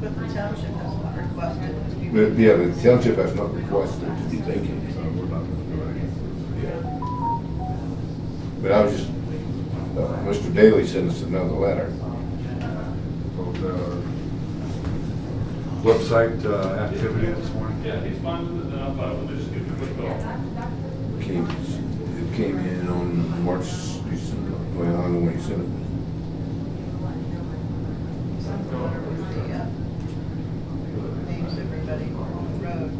Speaker 11: But the township has not requested it to be.
Speaker 5: But, yeah, the township has not requested it to be vacated.
Speaker 3: So we're not gonna do anything.
Speaker 5: Yeah. But I was just, Mr. Daly sent us another letter.
Speaker 3: Website activity this morning?
Speaker 6: Yeah, he's fine with it, then we'll just give you a quick call.
Speaker 5: It came in on March, well, I don't know when he sent it.
Speaker 11: Names everybody on the road.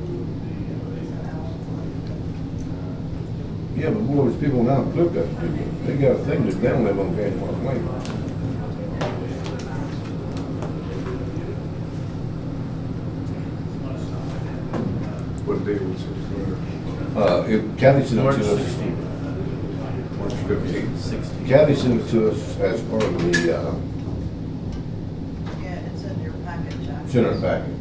Speaker 5: Yeah, but boy, these people now in Cliff, they got a thing that they don't live on Candy Park Lane.
Speaker 3: What day was it?
Speaker 5: If Kathy sent it
Speaker 10: March
Speaker 5: to us.
Speaker 10: 16th.
Speaker 3: March 15th.
Speaker 10: 16th.
Speaker 5: Kathy sent it to us as part of the,
Speaker 11: Yeah, it's in your packet, Jack.
Speaker 5: center packet.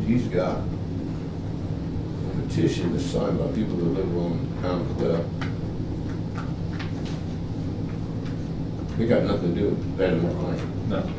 Speaker 5: He's got a petition that's signed by people that live on Pound Cliff. They got nothing to do with Vandermark Lane.
Speaker 3: No.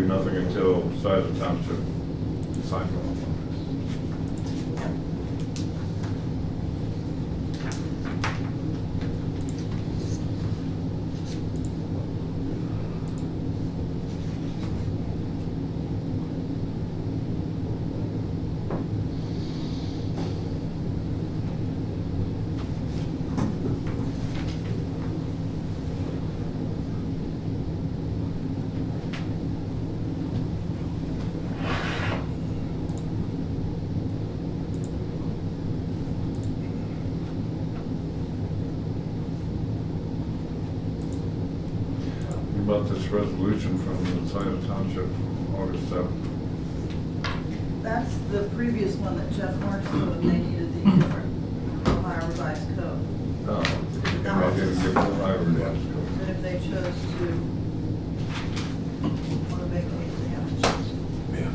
Speaker 3: Nothing until Sizer Township signs off on about this resolution from the Sizer Township from August 7th.
Speaker 11: That's the previous one that Jeff marked, so they needed the different Ohio revised code.
Speaker 3: Oh, I didn't get the Ohio revised code.
Speaker 11: And if they chose to want to make anything else.
Speaker 5: Yeah.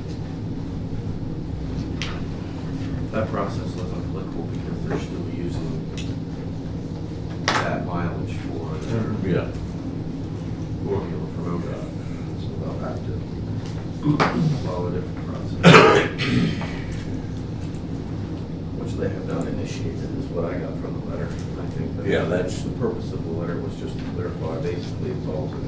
Speaker 10: That process wasn't applicable because they're still using that mileage for their
Speaker 5: Yeah.
Speaker 10: formula for ODOT. So they'll have to follow a different process. Which they have not initiated, is what I got from the letter. I think that.
Speaker 5: Yeah, that's-
Speaker 10: The purpose of the letter was just to clarify, basically, it's all in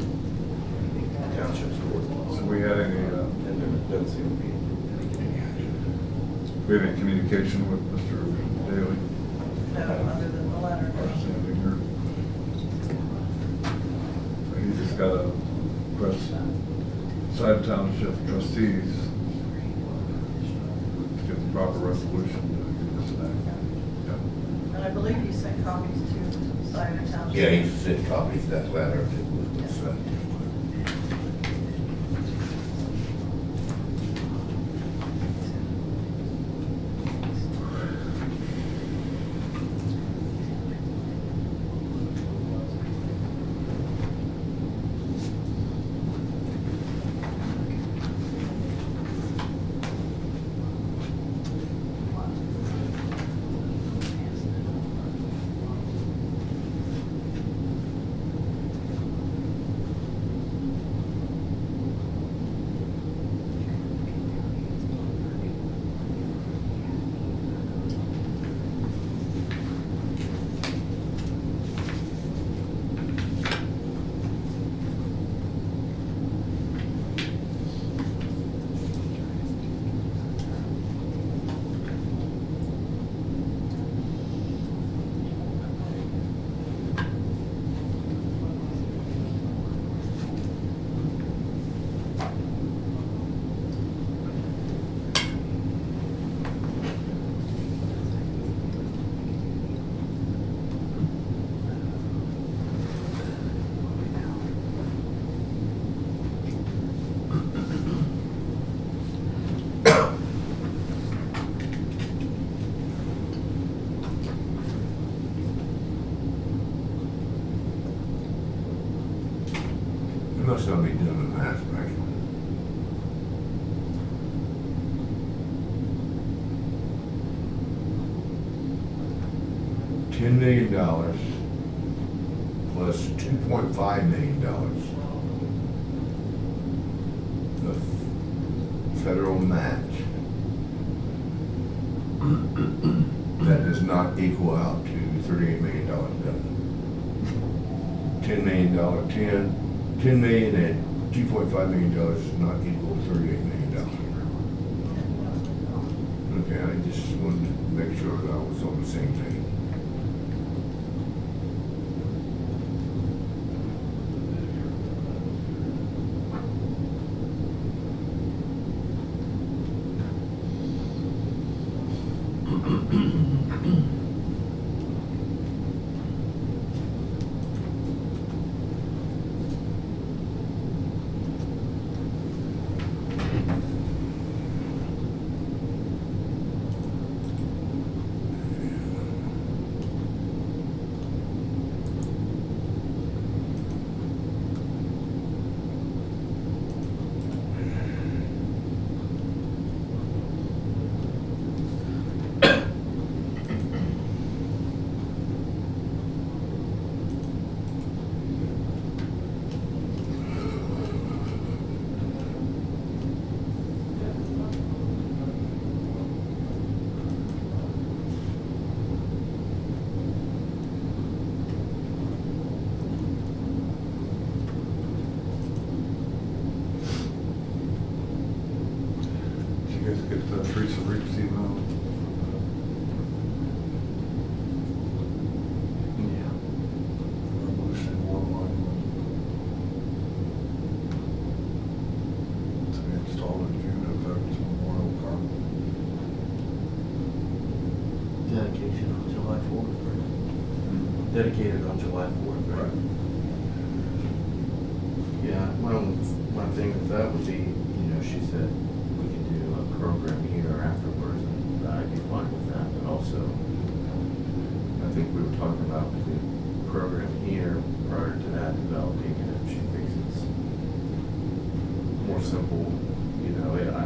Speaker 10: the township's ordinance.
Speaker 3: So we had any,
Speaker 10: And there doesn't seem to be any action.
Speaker 3: we had any communication with Mr. Daly?
Speaker 11: No, other than the letter.
Speaker 3: Standing here. He just got a press, Sizer Township trustees to get the proper resolution to get this back. Yeah.
Speaker 11: And I believe he sent copies to Cider Township.
Speaker 5: Yeah, he sent copies of that letter that was sent. must not be doing the math right. $10 million plus $2.5 million of federal match. That does not equal out to $38 million, does it? $10 million and $2.5 million does not equal $38 million. Okay, I just wanted to make sure that I was on the same page.
Speaker 14: Get Teresa Reed's email. Revolution War Monument. To be installed in June at Veterans Memorial Park.
Speaker 10: Dedication on July 4th, right? Dedicated on July 4th, right? Yeah, one thing with that would be, she said we could do a program here afterwards, and I'd be fine with that, but also, I think we were talking about the program here prior to that developing, and if she thinks it's more simple,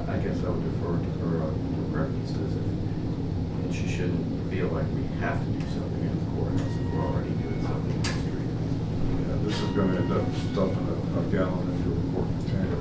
Speaker 10: I guess I would defer to her preferences, and she shouldn't feel like we have to do something in the courthouse if we're already doing something in the street.
Speaker 14: Yeah, this is gonna end up stuffing a gallon into a quart container.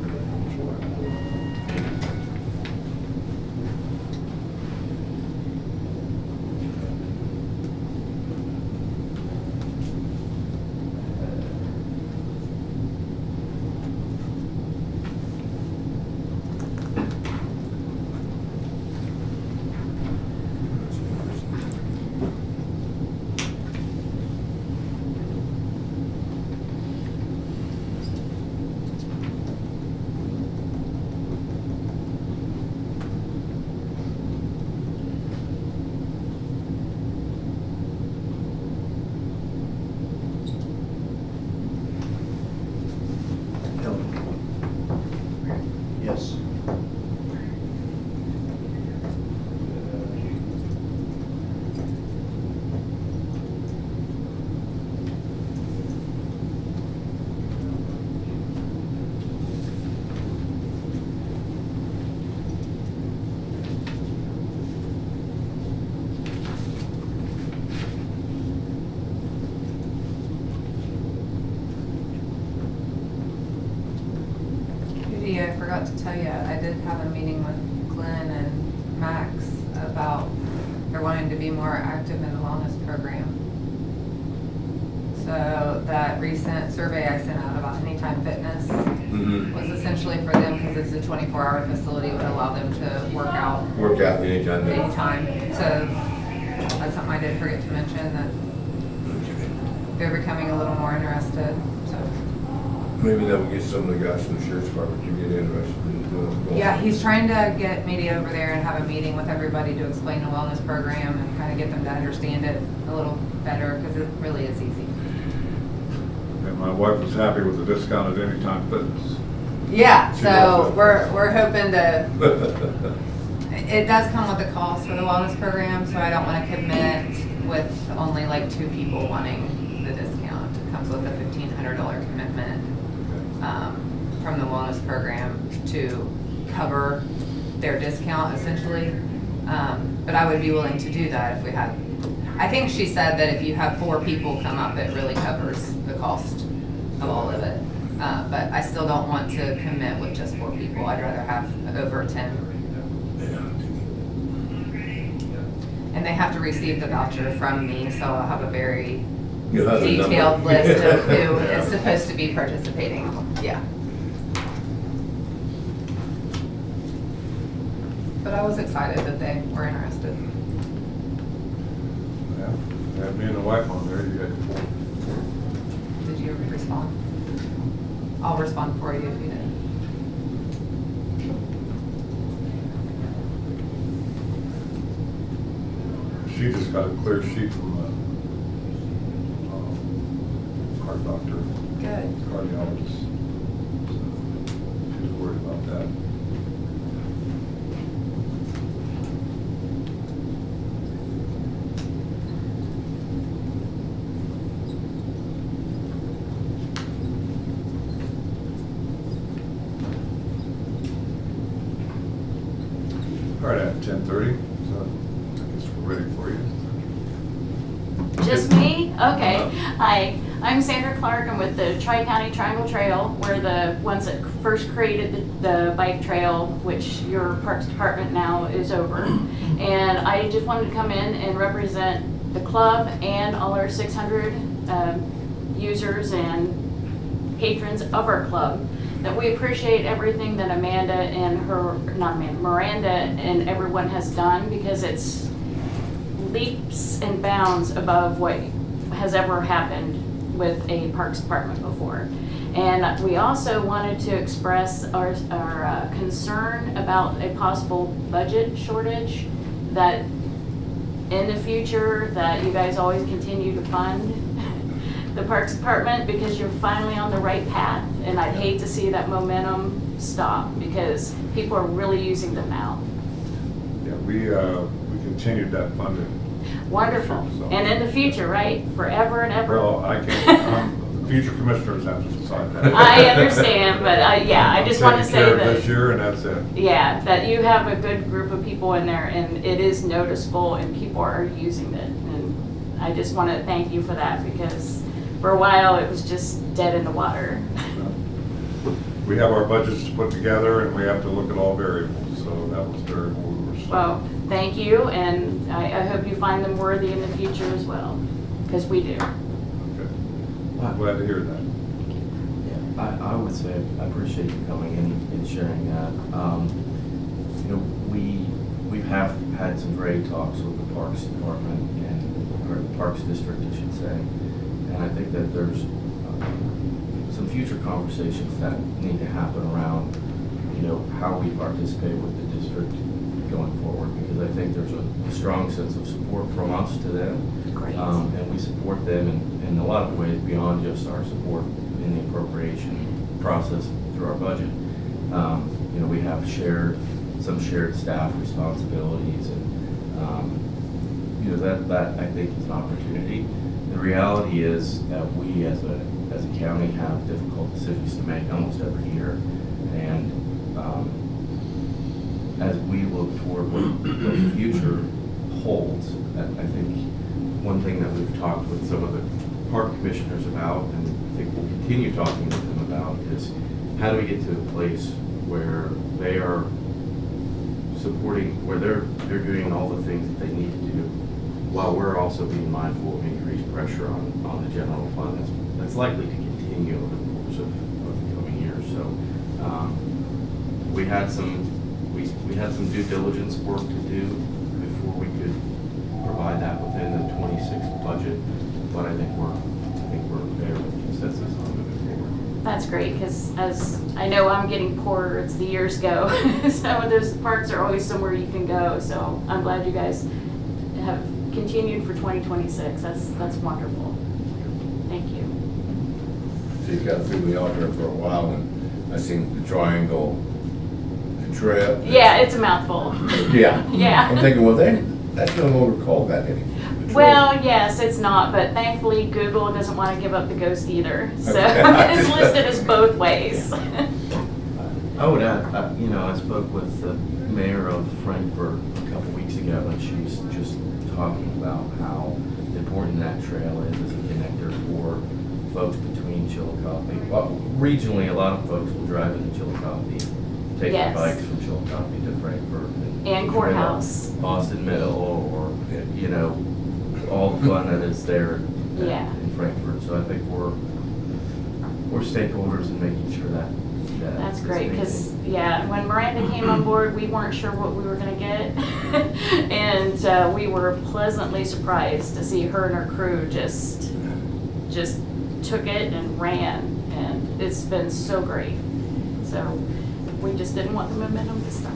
Speaker 9: Yes.
Speaker 4: Judy, I forgot to tell you, I did have a meeting with Glenn and Max about they're wanting to be more active in the wellness program. So that recent survey I sent out about Anytime Fitness was essentially for them, because it's a 24-hour facility, would allow them to work out
Speaker 5: Anytime.
Speaker 4: So that's something I did forget to mention, that they're becoming a little more interested, so.
Speaker 5: Maybe that will get some of the guys from the sheriff's department to get interested in doing.
Speaker 4: Yeah, he's trying to get me over there and have a meeting with everybody to explain the wellness program and kind of get them to understand it a little better, because it really is easy.
Speaker 14: And my wife was happy with the discount at Anytime Fitness.
Speaker 4: Yeah,
Speaker 14: She
Speaker 4: so
Speaker 14: loves it.
Speaker 4: we're hoping to, it does come with a cost for the wellness program, so I don't want to commit with only like 2 people wanting the discount. It comes with a $1,500 commitment. from the wellness program to cover their discount essentially. But I would be willing to do that if we had, I think she said that if you have 4 people come up, it really covers the cost of all of it. But I still don't want to commit with just 4 people. I'd rather have over 10. And they have to receive the voucher from me, so I'll have a very
Speaker 5: You'll have the number.
Speaker 4: detailed list of who
Speaker 5: Yeah.
Speaker 4: is supposed to be participating. Yeah. But I was excited that they were interested.
Speaker 3: Yeah, had me and the wife on there, you had 4.
Speaker 4: Did you respond? I'll respond for you if you did.
Speaker 3: She just got a clear sheet from a heart doctor.
Speaker 4: Good.
Speaker 3: Cardiologist. So she was worried about that. All right, at 10:30, so I guess we're ready for you.
Speaker 7: Just me? Okay. Hi, I'm Sandra Clark. I'm with the Tri-County Triangle Trail. We're the ones that first created the bike trail, which your Parks Department now is over. And I just wanted to come in and represent the club and all our 600 users and patrons of our club. That we appreciate everything that Amanda and Miranda and everyone has done, because it's leaps and bounds above what has ever happened with a Parks Department before. And we also wanted to express our concern about a possible budget shortage, that in the future that you guys always continue to fund the Parks Department, because you're finally on the right path, and I'd hate to see that momentum stop, because people are really using them now.
Speaker 3: Yeah, we continued that funding.
Speaker 7: Wonderful.
Speaker 3: So-
Speaker 7: And in the future, right? Forever and ever.
Speaker 3: Well, I can't, the future commissioners have to decide that.
Speaker 7: I understand, but yeah, I just want to say
Speaker 3: Taking care of
Speaker 7: that.
Speaker 3: this year and that's it.
Speaker 7: Yeah, that you have a good group of people in there, and it is noticeable, and people are using it. And I just want to thank you for that, because for a while it was just dead in the water.
Speaker 3: We have our budgets to put together and we have to look at all variables, so that was very, we were.
Speaker 7: Well, thank you, and I hope you find them worthy in the future as well, because we do.
Speaker 3: Okay. I'm glad to hear that.
Speaker 22: I would say I appreciate you coming in and sharing that. You know, we have had some great talks with the Parks Department or the Parks District, I should say, and I think that there's some future conversations that need to happen around, you know, how we participate with the district going forward, because I think there's a strong sense of support from us to them.
Speaker 7: Great.
Speaker 22: And we support them in a lot of ways beyond just our support in the appropriation process through our budget. You know, we have some shared staff responsibilities, and you know, that I think is an opportunity. The reality is that we as a county have difficult decisions to make almost every year, and as we look toward what the future holds, I think one thing that we've talked with some of the park commissioners about, and I think we'll continue talking with them about, is how do we get to a place where they are supporting, where they're doing all the things that they need to do, while we're also being mindful of increased pressure on the general fund that's likely to continue over the course of the coming years. So we had some due diligence work to do before we could provide that within the 26 budget, but I think we're there with consensus on moving forward.
Speaker 7: That's great, because as I know, I'm getting poorer as the years go. So those parks are always somewhere you can go. So I'm glad you guys have continued for 2026. That's wonderful. Thank you.
Speaker 5: So you got through the altar for a while, and I seen the triangle, the trail.
Speaker 7: Yeah, it's a mouthful.
Speaker 5: Yeah.
Speaker 7: Yeah.
Speaker 5: I'm thinking, well, that's no longer called that anymore.
Speaker 14: control.
Speaker 7: Well, yes, it's not, but thankfully Google doesn't want to give up the ghost either. So
Speaker 14: Okay.
Speaker 7: it's listed as both ways.
Speaker 22: I would add, I spoke with the mayor of Frankfurt a couple weeks ago, and she's just talking about how important that trail is as a connector for folks between Chillicothe. Well, regionally, a lot of folks will drive into Chillicothe, take their
Speaker 7: Yes.
Speaker 22: bikes from Chillicothe to Frankfurt.
Speaker 7: And Courthouse.
Speaker 22: Austin Middle, or, all the fun that is there
Speaker 7: Yeah.
Speaker 22: in Frankfurt. So I think we're stakeholders in making sure that.
Speaker 7: That's
Speaker 22: is
Speaker 7: great, because,
Speaker 22: maintained.
Speaker 7: when Miranda came on board, we weren't sure what we were gonna get. And we were pleasantly surprised to see her and her crew just took it and ran, and it's been so great. So we just didn't want the momentum to stop.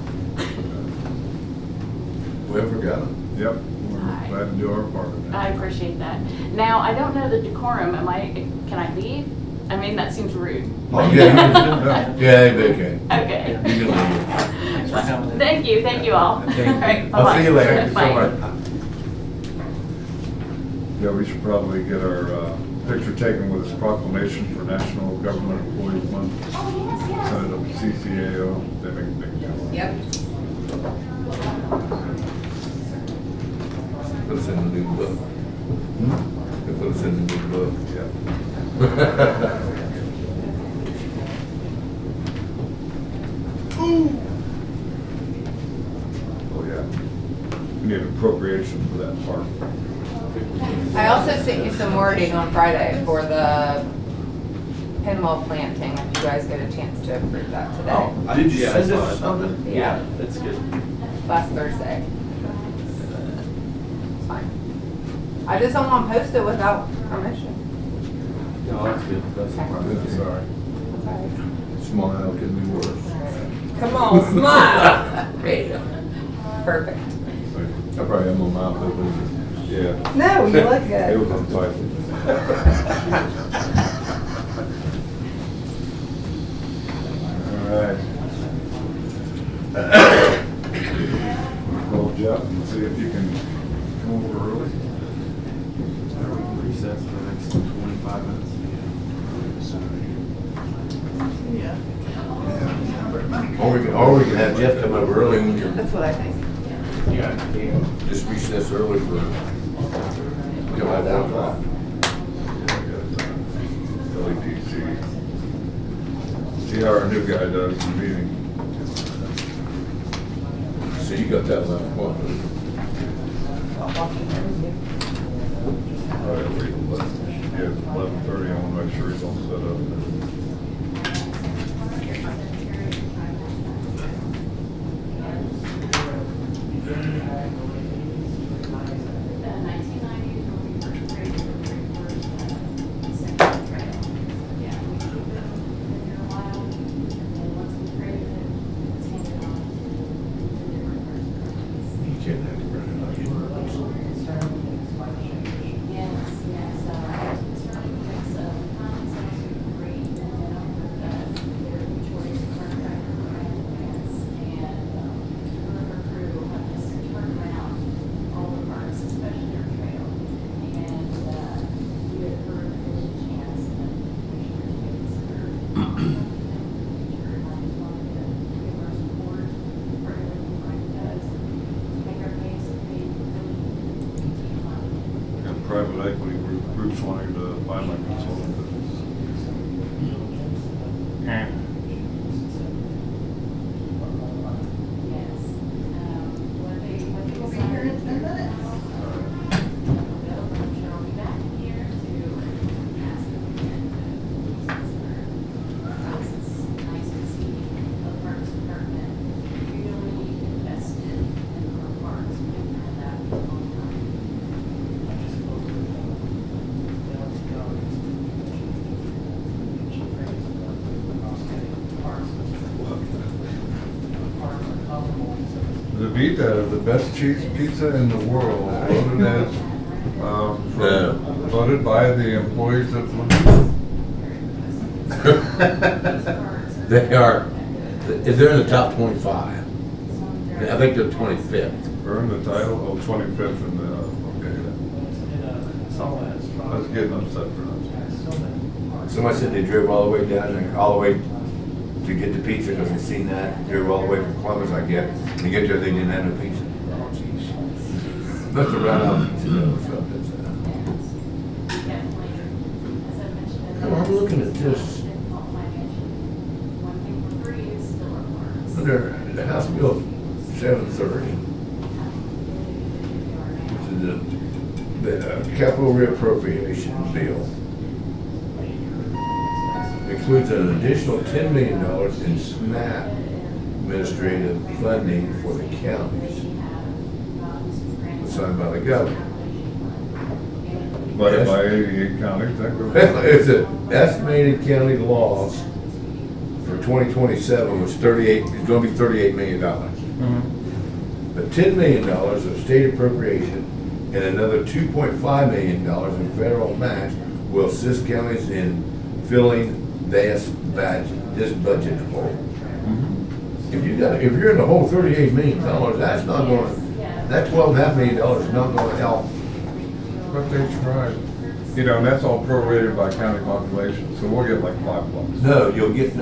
Speaker 5: We haven't forgot them.
Speaker 3: Yep, we're glad to do our part of it.
Speaker 7: I appreciate that. Now, I don't know the decorum, can I leave? I mean, that seems rude.
Speaker 5: Oh, yeah. Yeah, they can.
Speaker 7: Okay.
Speaker 5: You can leave.
Speaker 7: Thank you all.
Speaker 5: Thank you.
Speaker 7: All right,
Speaker 5: I'll see you
Speaker 7: bye-bye.
Speaker 5: later.
Speaker 7: Bye.
Speaker 3: Yeah, we should probably get our picture taken with this proclamation for National Government Employees Month. Send it up to CCAO, they make a big deal.
Speaker 4: Yep.
Speaker 5: Put us in the new book. They put us in the new book.
Speaker 3: Yeah. Oh, yeah. We need appropriation for that park.
Speaker 4: I also sent you some wording on Friday for the pinwheel planting, if you guys get a chance to approve that today.
Speaker 5: Did you
Speaker 22: Yeah, I
Speaker 5: send
Speaker 22: saw
Speaker 5: us
Speaker 22: it.
Speaker 5: something?
Speaker 4: Yeah.
Speaker 22: That's good.
Speaker 4: Last Thursday. It's fine. I just don't want to post it without permission.
Speaker 22: No, that's good. That's the problem.
Speaker 3: Sorry.
Speaker 5: Smile can be worse.
Speaker 4: Come on, smile. There you go. Perfect.
Speaker 3: I probably have my mouth open. Yeah.
Speaker 4: No, you look good.
Speaker 3: It was unsightly. All right. Call Jeff and see if you can come over early.
Speaker 22: Are we can recess for the next 25 minutes?
Speaker 5: Or we can have Jeff come over early and we can
Speaker 4: That's what I think.
Speaker 5: just recess early for, till like 1 o'clock.
Speaker 3: LEDC. See how our new guy does in the meeting.
Speaker 5: So you got that 11 o'clock.
Speaker 3: All right, yeah, it's 11:30, I want to make sure he's all set up.
Speaker 5: You can't have to run it like you.
Speaker 3: Got private equity groups wanting to buy my consulting business.
Speaker 11: We'll be here in 10 minutes.
Speaker 3: The Vita, the best cheese pizza in the world, voted as, voted by the employees of Lamar.
Speaker 5: They are, if they're in the top 25, I think they're 25th.
Speaker 3: Earned the title, 25th in the, okay.
Speaker 15: Saw that.
Speaker 3: Let's get them set for us.
Speaker 5: Somebody said they drove all the way down there, all the way to get the pizza, because they seen that, drove all the way from Columbus, I get. And they get there, they didn't have no pizza. Oh, jeez. Must have run out of pizza though, so that's, I'm looking at this. Under the House Bill 730, which is the capital reappropriation bill, includes an additional $10 million in SNAP administrative funding for the counties, signed by the governor.
Speaker 3: But by 88 counties, that goes.
Speaker 5: It's an estimated county loss for 2027 was 38, it's gonna be $38 million. But $10 million of state appropriation and another $2.5 million in federal match will assist counties in filling this budget hole. If you're in the whole $38 million, that's not gonna, that $12.5 million is not gonna help.
Speaker 3: But they tried. You know, and that's all prorated by county population, so we'll get like $5.
Speaker 5: No, you'll get,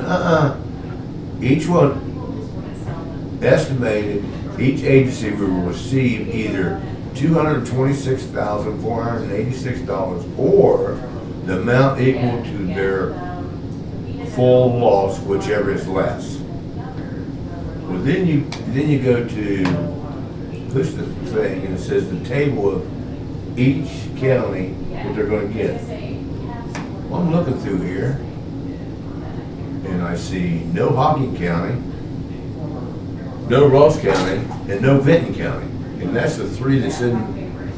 Speaker 5: each one estimated, each agency will receive either $226,486 or the amount equal to their full loss, whichever is less. Well, then you go to push the thing and it says the table of each county what they're gonna get. Well, I'm looking through here and I see no Hocking County, no Ross County, and no Vinton County. And that's the three that's in.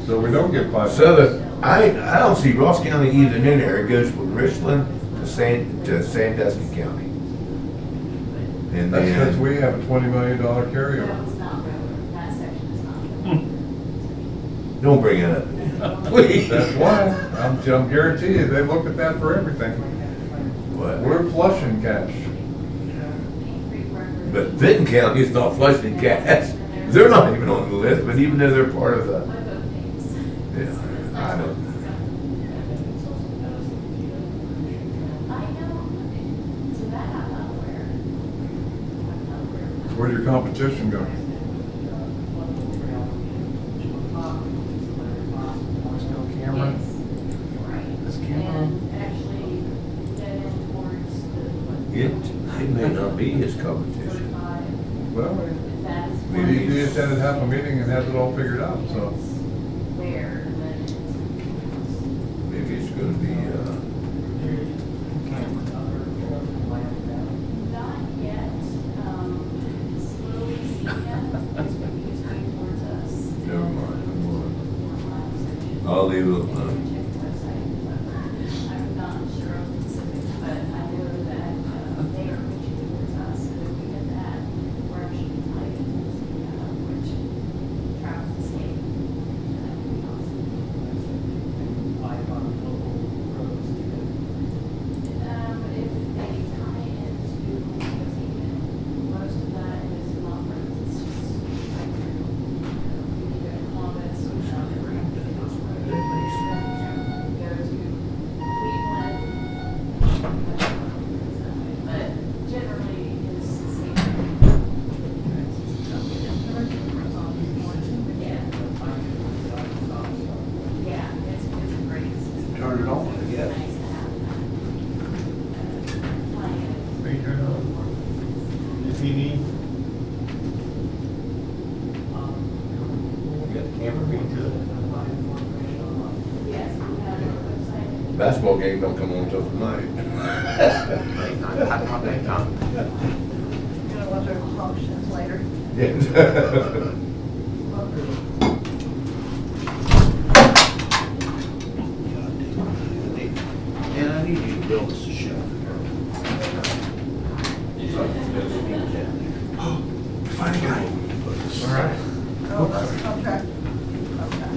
Speaker 3: So we don't get $5.
Speaker 5: So I don't see Ross County even in there. It goes from Richland to Sandusky County. And
Speaker 3: That's
Speaker 5: then,
Speaker 3: because we have a $20 million carryover.
Speaker 5: don't bring it up. Please.
Speaker 3: That's why, I'm guarantee you, they look at that for everything.
Speaker 5: What?
Speaker 3: We're flushing cash.
Speaker 5: But Vinton County is not flushing cash. They're not even on the list, but even though they're part of the, yeah, I don't.
Speaker 3: Where'd your competition go?
Speaker 15: Cameron. This Cameron.
Speaker 5: It may not be his competition.
Speaker 3: Well, maybe he just had half a meeting and has it all figured out, so.
Speaker 5: Maybe it's gonna be, never mind. I'll leave it alone.
Speaker 12: Turn it on, I guess.
Speaker 8: If you need.
Speaker 12: You got the camera being good.
Speaker 5: Basketball game don't come on until tonight.
Speaker 11: Gonna watch our auctions later.
Speaker 5: Yes.
Speaker 9: And I need you to build us a shelf.
Speaker 12: Fine guy.
Speaker 8: All right.
Speaker 11: Oh, that's a contract. Okay.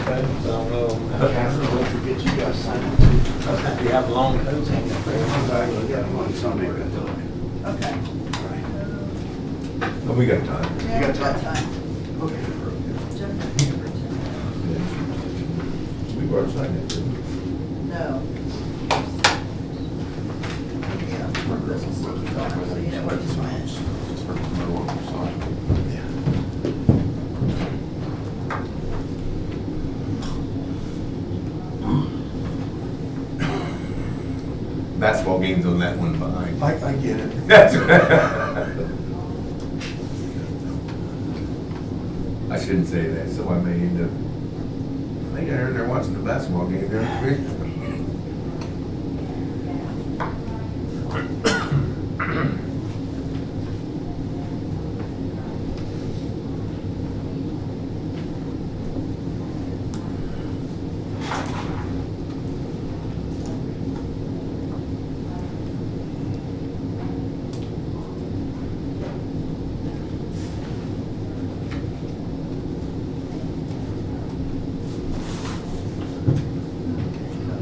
Speaker 8: I don't know.
Speaker 12: Don't forget you guys signed it too.
Speaker 8: We have long coats hanging up there.
Speaker 11: Okay.
Speaker 5: Oh, we got time.
Speaker 11: Yeah, we got time.
Speaker 5: We've already signed it, didn't we?
Speaker 11: No. Yeah, this is what we got, so you know what this meant.
Speaker 5: Basketball games on that one behind.
Speaker 16: I get it.
Speaker 5: That's I shouldn't say that, so I may end up, I think I heard they're watching the basketball game there.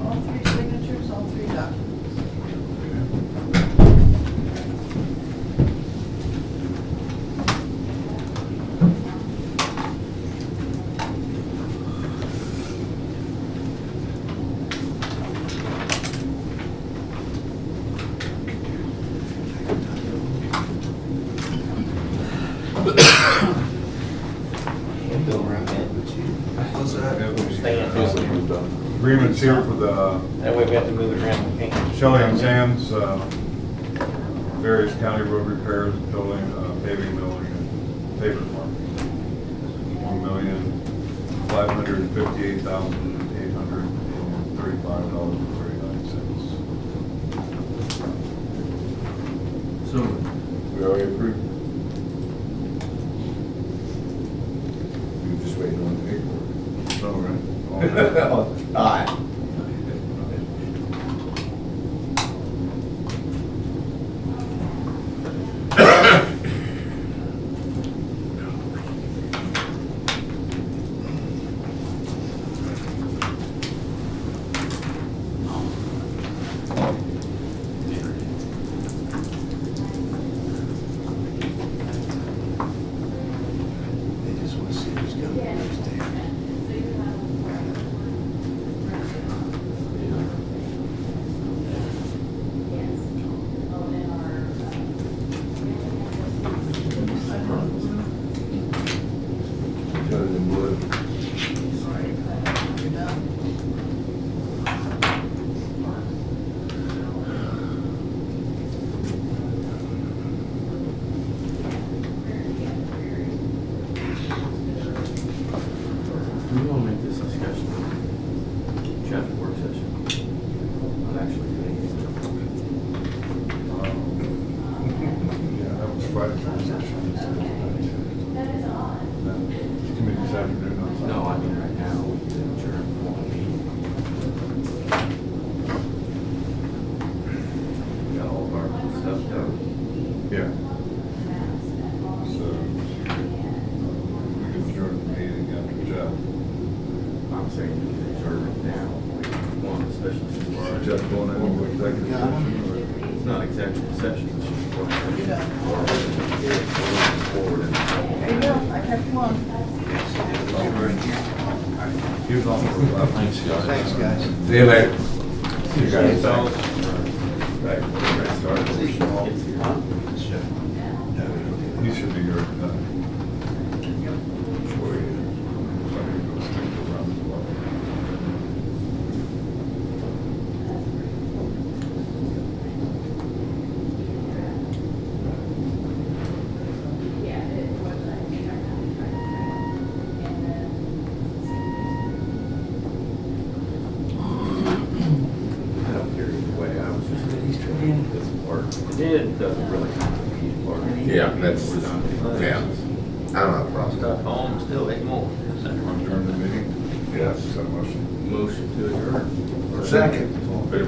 Speaker 11: All three signatures, all three documents.
Speaker 16: What's that?
Speaker 3: Agreements here for the
Speaker 17: That way we have to move it around, we can't.
Speaker 3: Shelley and Sam's, various county road repairs, building, paving, milling, and paper farming. $1,058,835.39.
Speaker 22: So,
Speaker 5: We already approved. We were just waiting on the paperwork.
Speaker 3: So, right? All in favor?
Speaker 5: Aye.
Speaker 16: They just want to see who's got the most there.
Speaker 5: Got it in blue.
Speaker 11: You're done.
Speaker 22: do we want to make this discussion traffic work session? I'm actually doing it.
Speaker 3: Yeah, that was Friday transition. Committee this afternoon on Sunday.
Speaker 22: No, I mean, right now, we can adjourn for one meeting. We got all of our stuff done.
Speaker 3: Yeah. So, we can adjourn the meeting after Jeff.
Speaker 22: I'm saying we can adjourn it now. We want, especially since we're.
Speaker 3: Jeff going into executive session or?
Speaker 22: It's not executive session, it's just work session.
Speaker 11: You're done.
Speaker 22: Forward and.
Speaker 11: There you go, I kept you on.
Speaker 3: He was on for about.
Speaker 16: Thanks, guys.
Speaker 5: See you later.
Speaker 3: See you guys. Back when we started. He should be here. Sure he is. Somebody go sneak around as well.
Speaker 22: I don't care either way, I was just. This part, it doesn't really compete part.
Speaker 5: Yeah, that's, yeah. I don't have a problem.
Speaker 22: Stuff home, still 8 more.
Speaker 3: Adjourn the meeting?
Speaker 5: Yes.
Speaker 3: Is that a motion?
Speaker 22: Motion to adjourn.
Speaker 5: Second.
Speaker 3: All in favor?